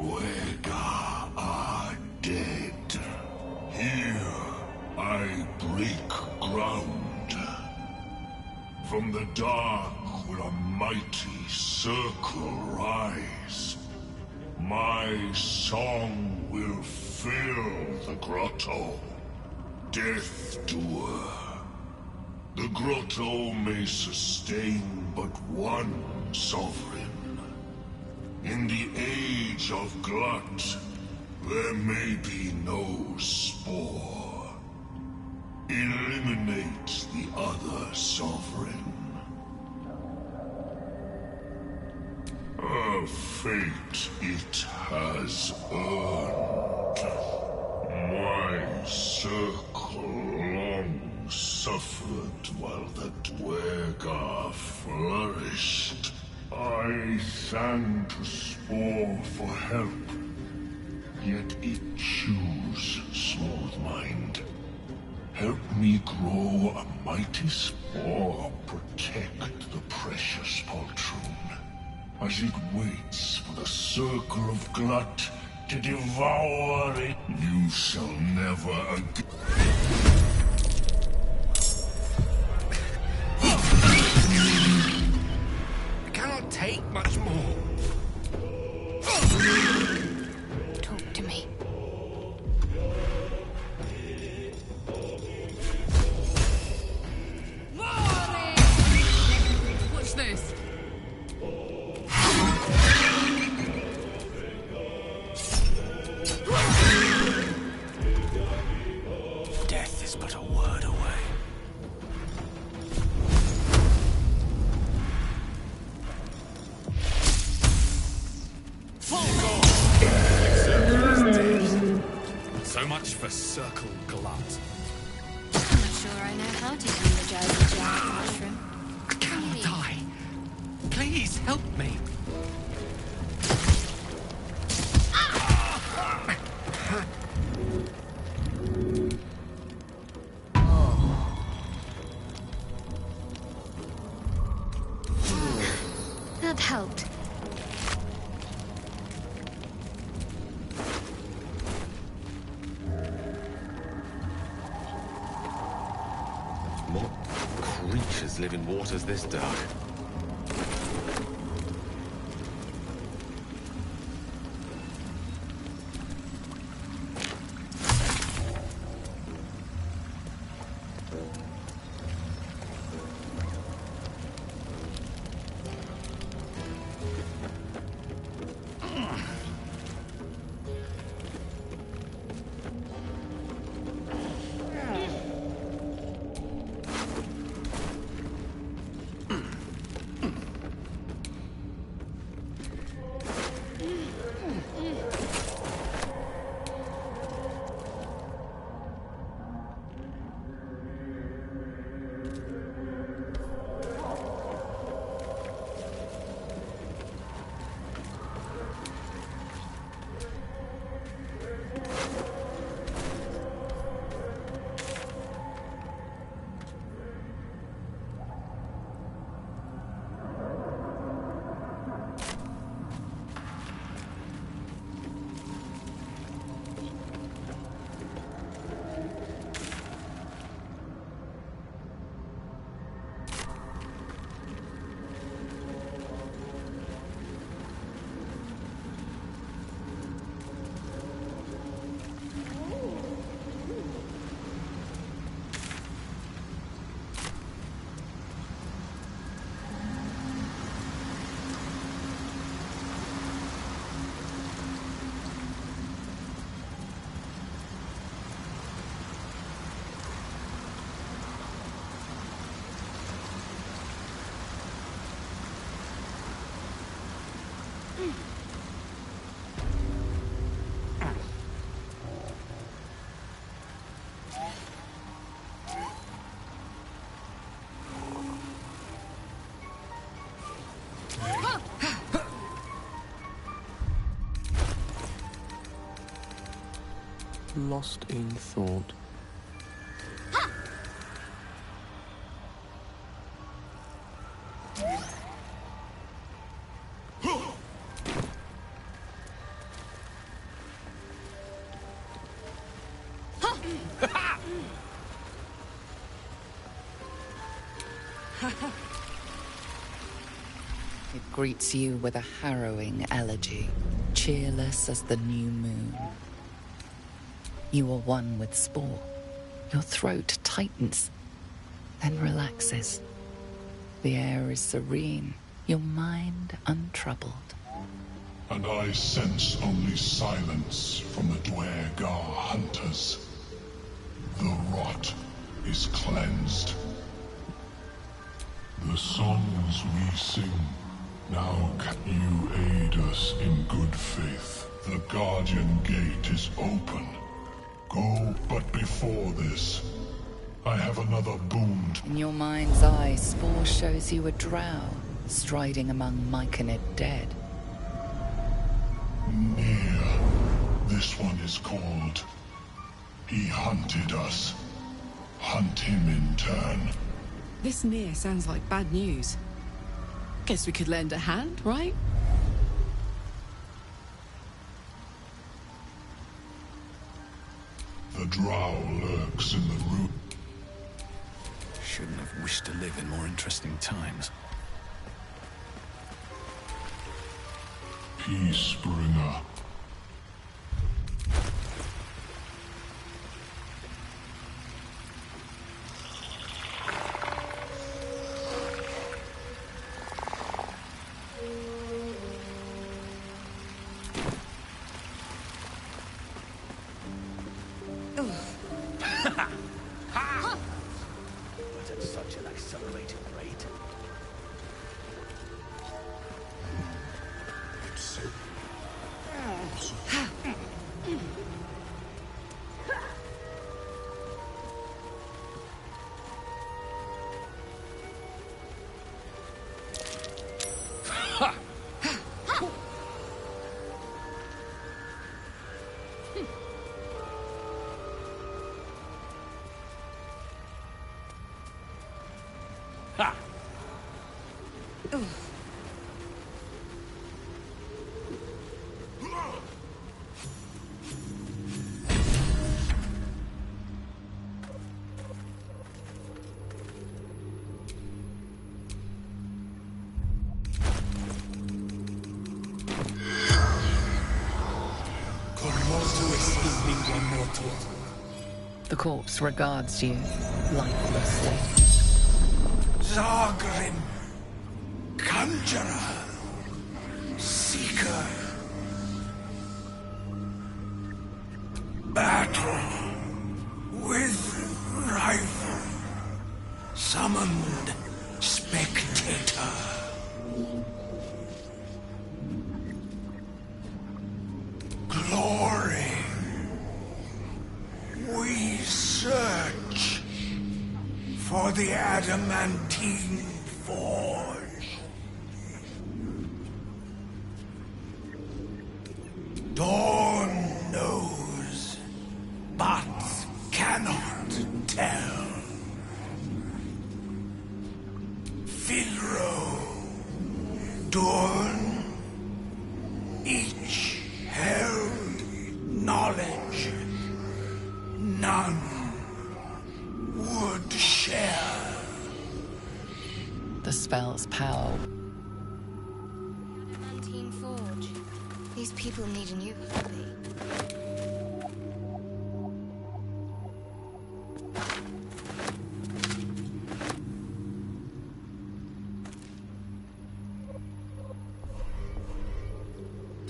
Dwega are dead. Here I break ground. From the dark will a mighty circle rise. My song will fill the grotto. Death Doer. The grotto may sustain but one sovereign. In the age of Glut, there may be no spore. Eliminate the other sovereign. A fate it has earned. My circle long suffered while the Dwega flourished. I sang to Spore for help, yet it chews Smooth Mind. Help me grow a mighty spore, protect the precious poltroon, as it waits for the circle of Glut to devour it. You shall never again. I cannot take much more. Talk to me. What's this? Death is but a word away. So much for Circle Glut. I'm not sure I know how to turn the Jersey giant mushroom. I cannot die. Please help me. That helped. What creatures live in waters this dark? Lost in thought. It greets you with a harrowing elegy, cheerless as the new moon. You are one with Spore. Your throat tightens, then relaxes. The air is serene, your mind untroubled. And I sense only silence from the Dwergar hunters. The rot is cleansed. The songs we sing, now can you aid us in good faith? The Guardian Gate is open. Go, but before this, I have another boon. In your mind's eye, Spore shows you a drow, striding among Myconid dead. Near. This one is called. He hunted us. Hunt him in turn. This near sounds like bad news. Guess we could lend a hand, right? The drow lurks in the room. Shouldn't have wished to live in more interesting times. Peace, bringer. But at such an accelerated rate. The corpse regards you lifelessly. Zargrim, Conjurer, Seeker. Battle with rifle. Summoned spectator. Glory. We search for the adamantine forge. Dawn knows, but cannot tell. Filro, Dorn, each held knowledge none would share. The spell's power. Adamantine forge. These people need a new hobby.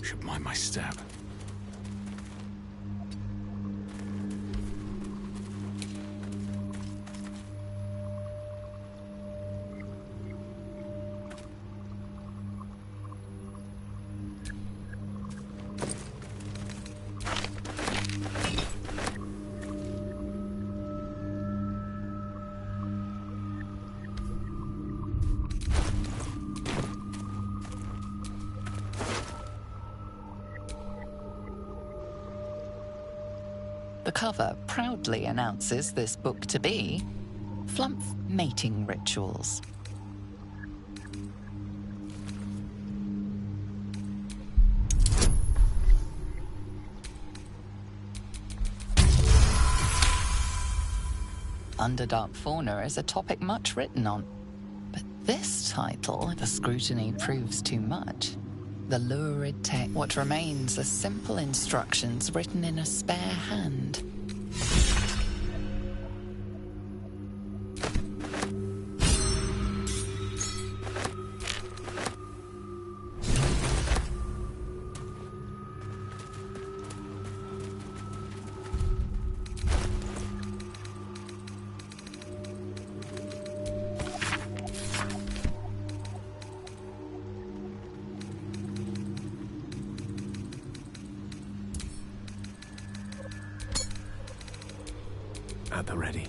Should mind my step. The cover proudly announces this book to be Flumph Mating Rituals. Underdark fauna is a topic much written on. But this title, if the scrutiny proves too much, the lurid text, what remains are simple instructions written in a spare hand. At the ready.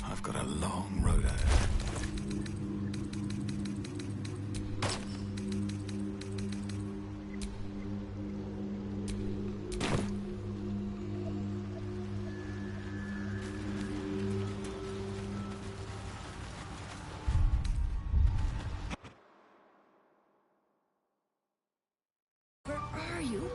I've got a long road ahead. Where are you?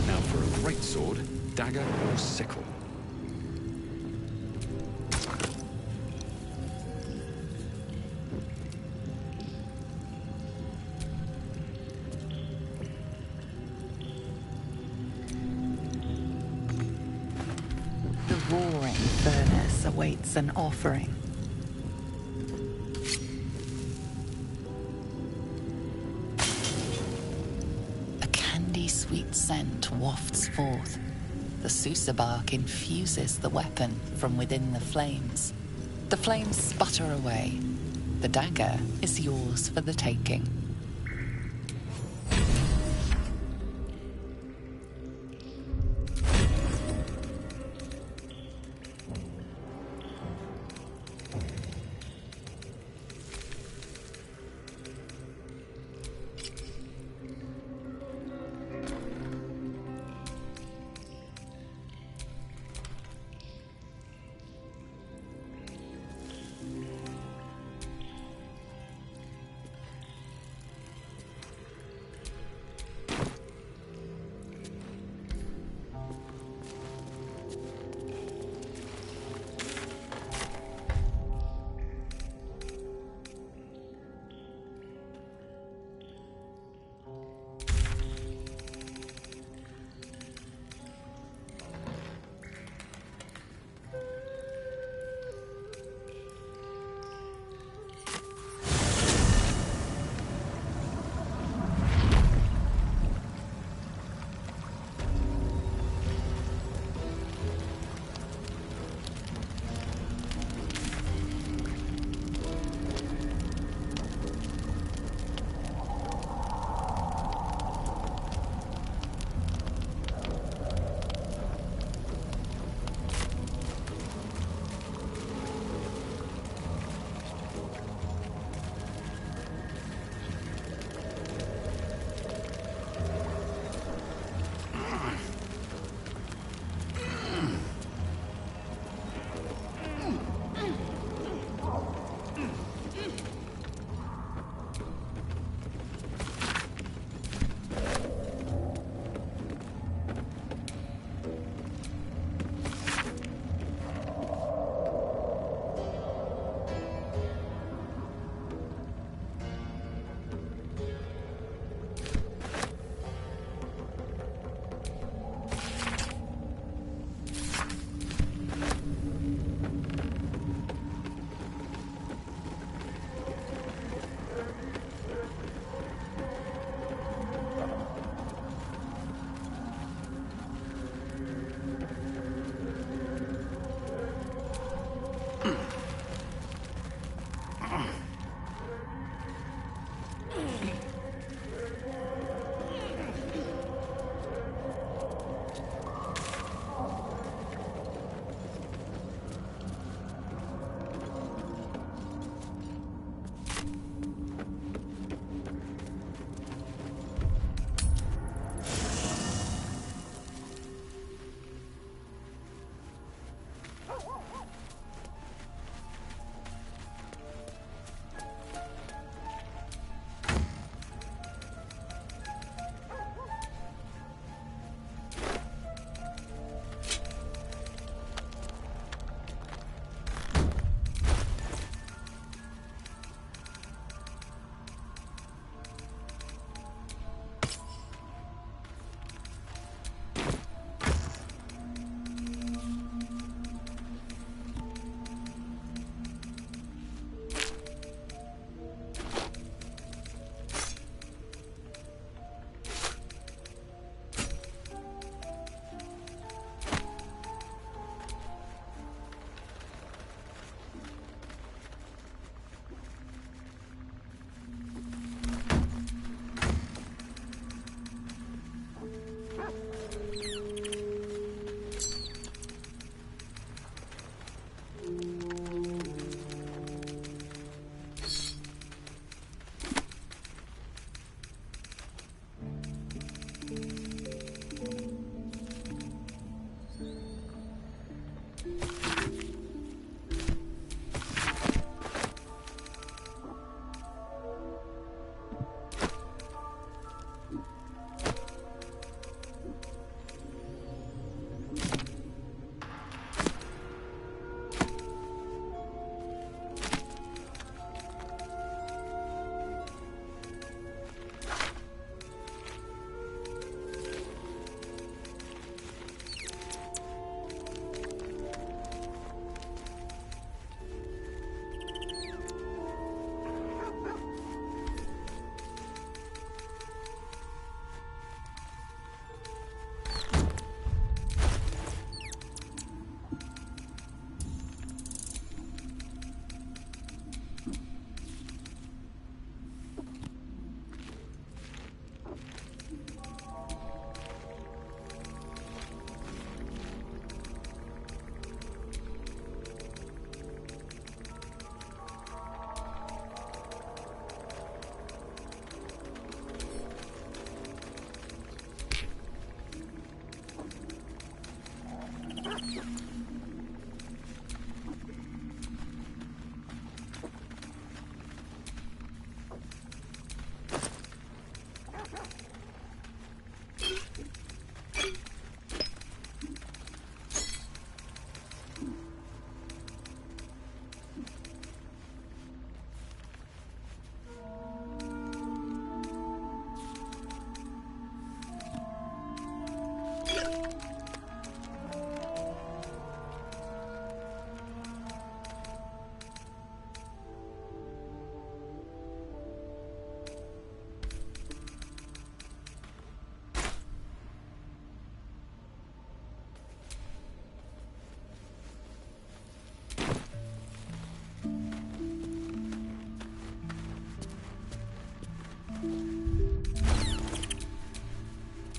Now for a great sword, dagger, or sickle. The roaring furnace awaits an offering. Sweet scent wafts forth. The Sousa bark infuses the weapon from within the flames. The flames sputter away. The dagger is yours for the taking.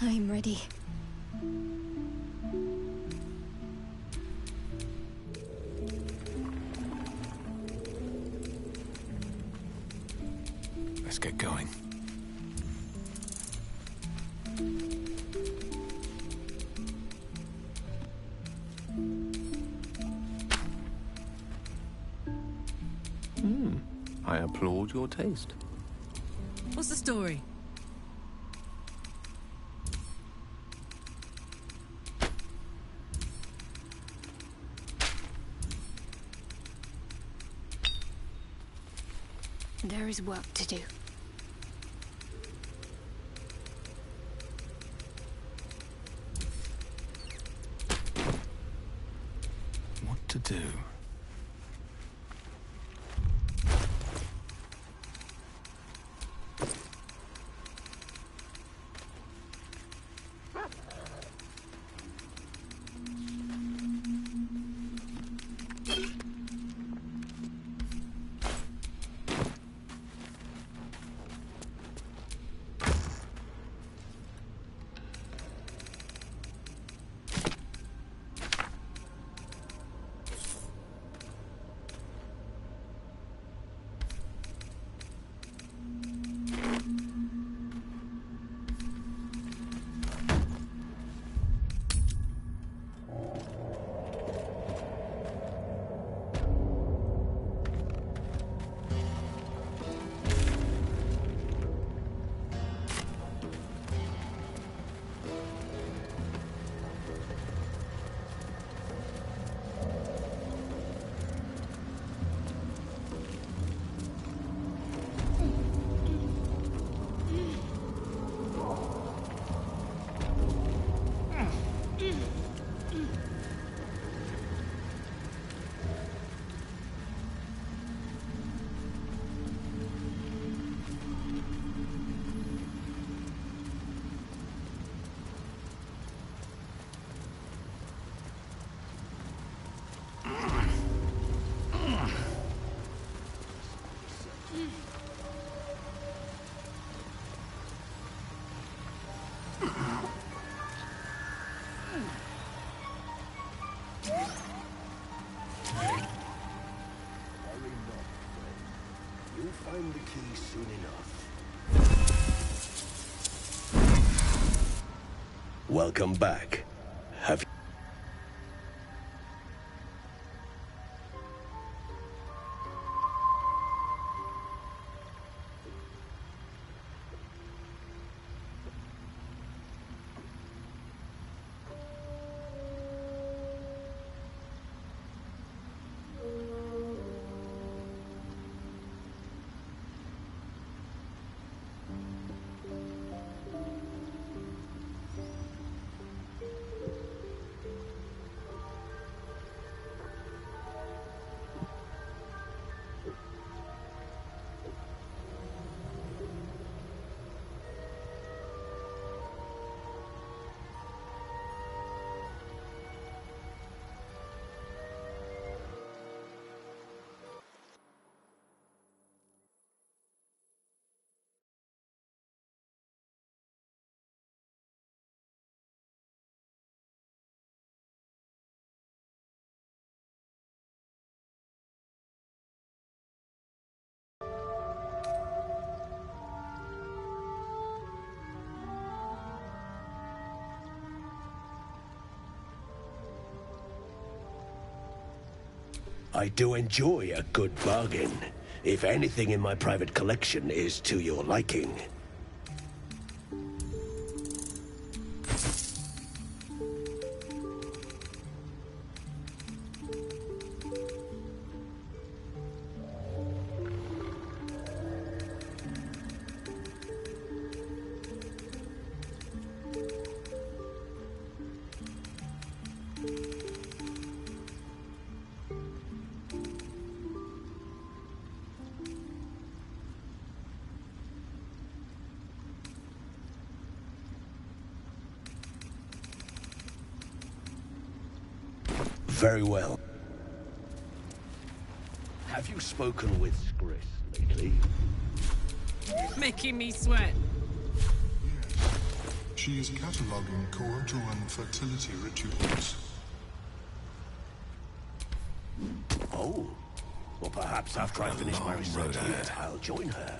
I'm ready. Let's get going. I applaud your taste. What's the story? There is work to do. What to do? You'll find the key soon enough. Welcome back. Have I do enjoy a good bargain, if anything in my private collection is to your liking. Very well. Have you spoken with Skris lately? Making me sweat. She is cataloguing Courtoan fertility rituals. Oh. Well, perhaps after I finish my research here, I'll join her.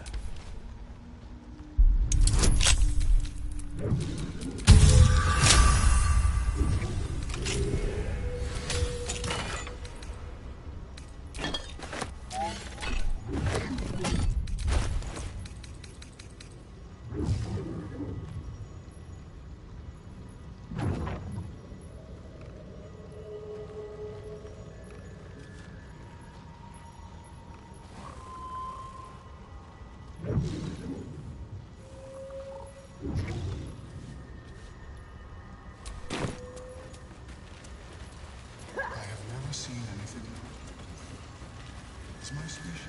Seen anything as my species.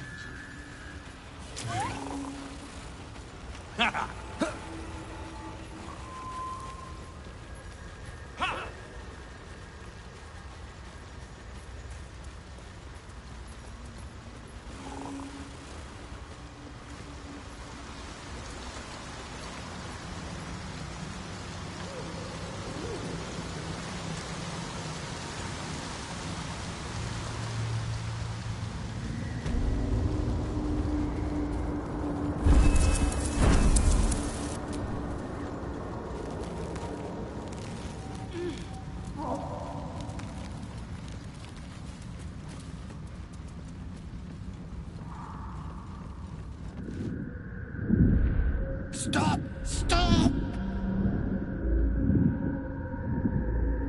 Stop! Stop!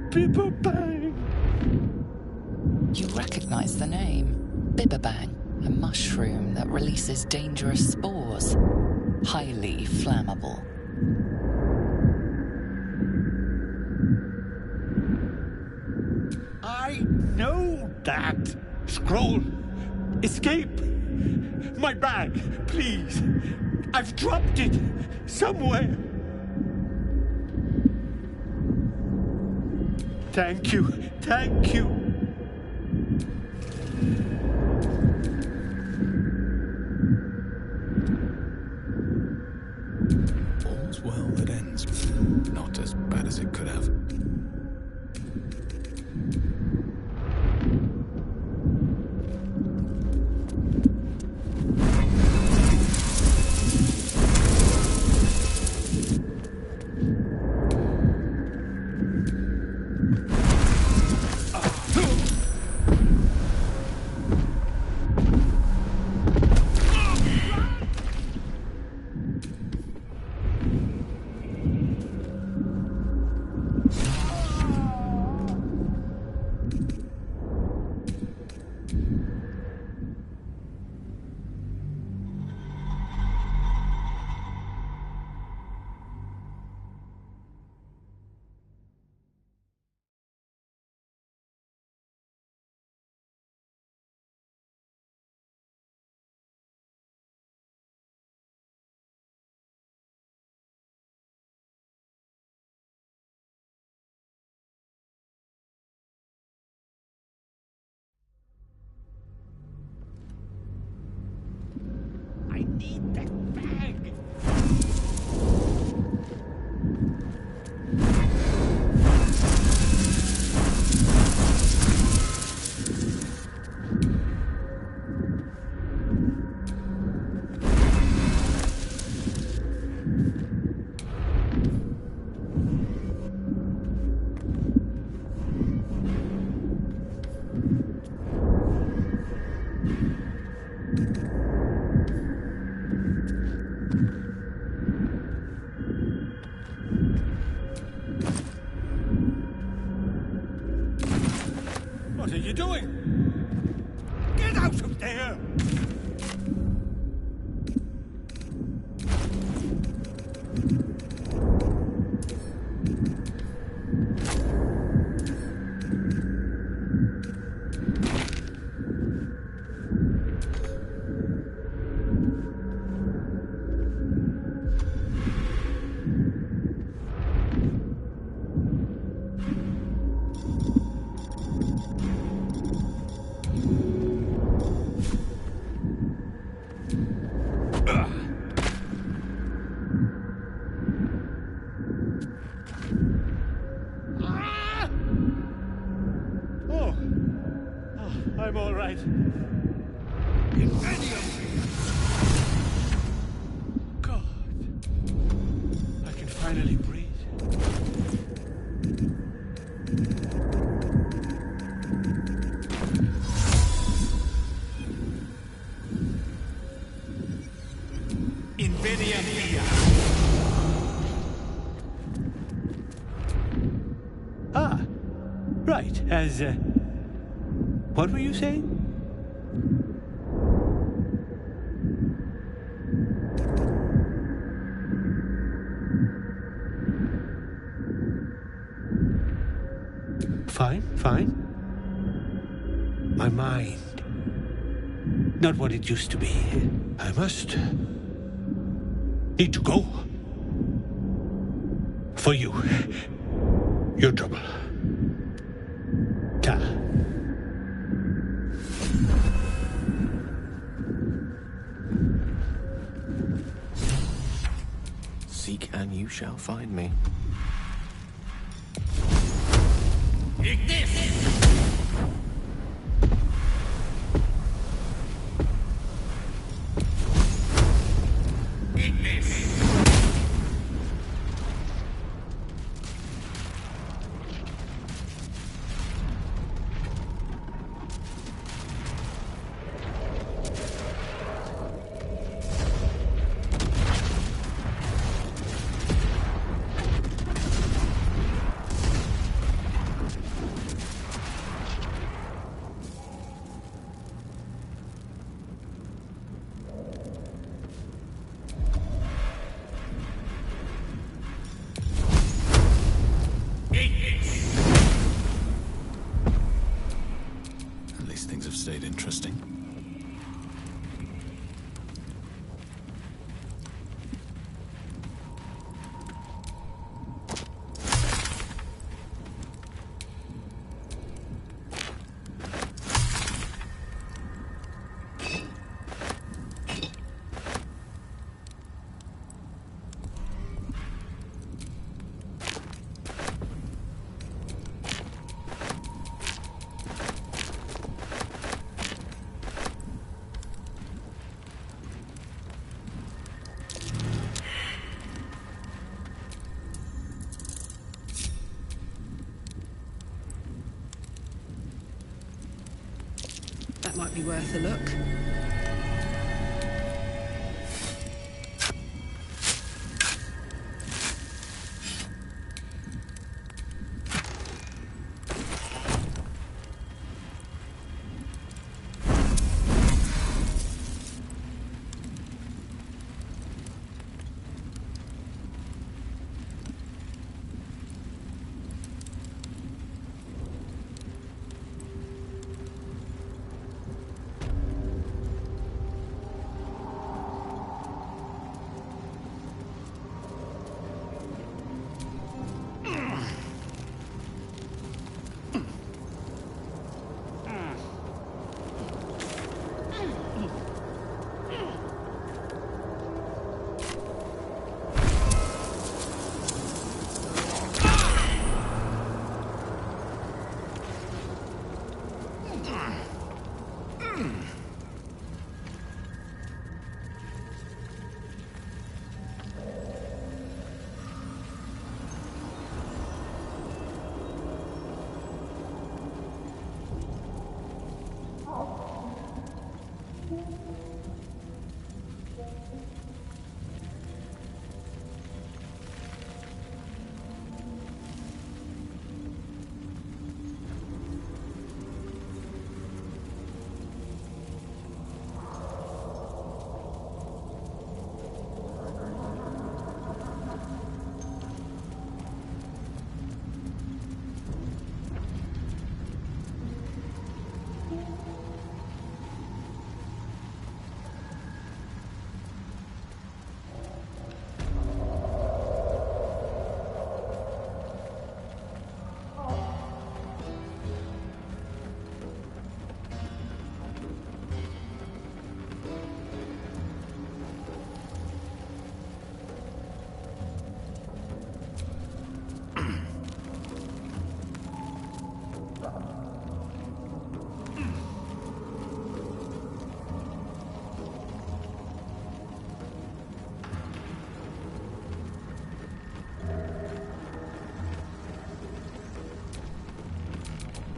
Bibberbang! You recognize the name. Bibberbang, a mushroom that releases dangerous spores. Highly flammable. I know that! Scroll! Escape! My bag, please! I've dropped it somewhere! Thank you, thank you! All's well that ends. Not as bad as it could have. I need that bag! What are you doing? Get out of there! finally breathe. Inveria mia. Ah, right. What were you saying? Fine. My mind. Not what it used to be. I must need to go. For you. Your trouble. Ta. Seek and you shall find me. At least things have stayed interesting. That might be worth a look.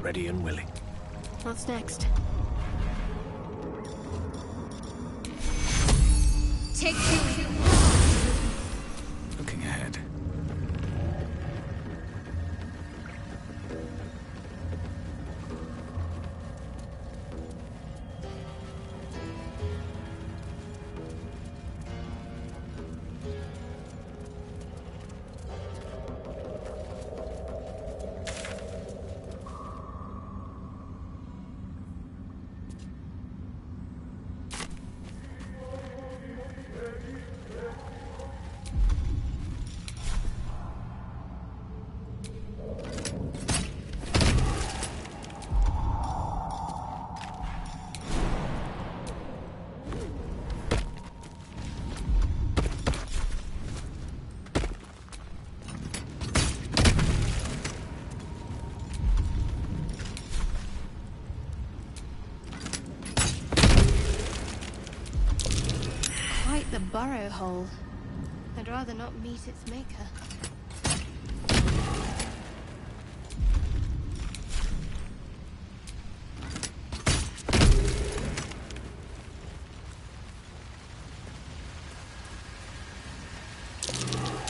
ready and willing. What's next? Take two. Looking ahead. The burrow hole. I'd rather not meet its maker.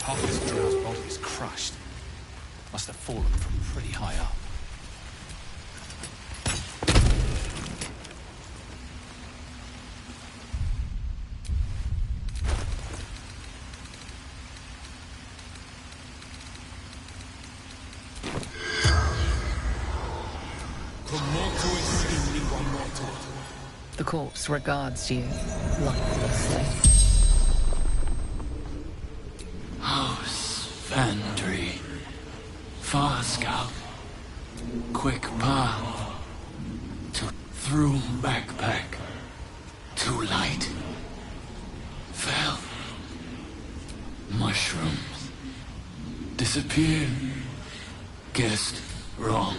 Half this drow's body is crushed. Must have fallen from pretty high up. The corpse regards you lifelessly. House, Vandry, Far Scout, Quick Path, through backpack, too light, fell, mushrooms, disappeared, guessed wrong,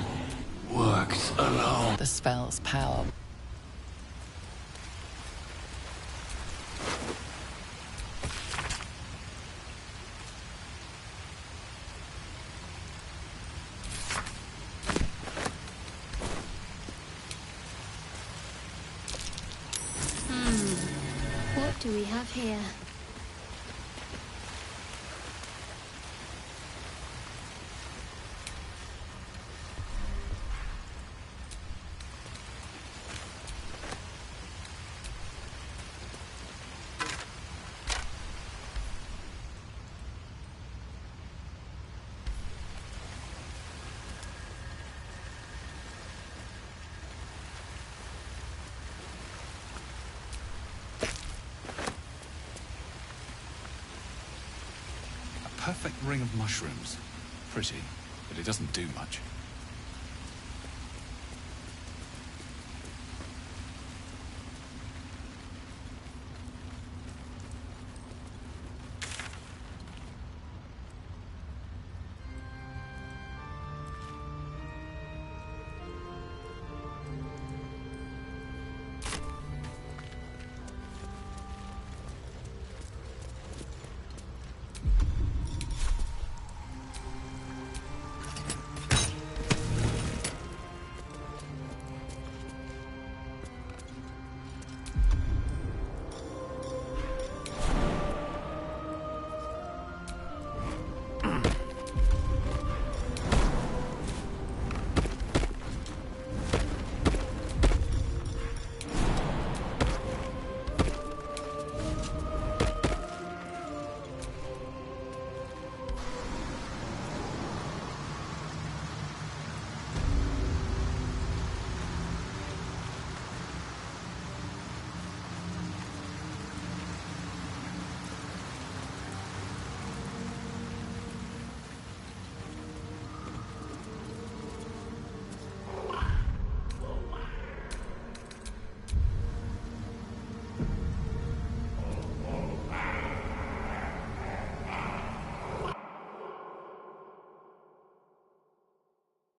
worked alone. The spell's power. What do we have here? Perfect ring of mushrooms. Pretty, but it doesn't do much.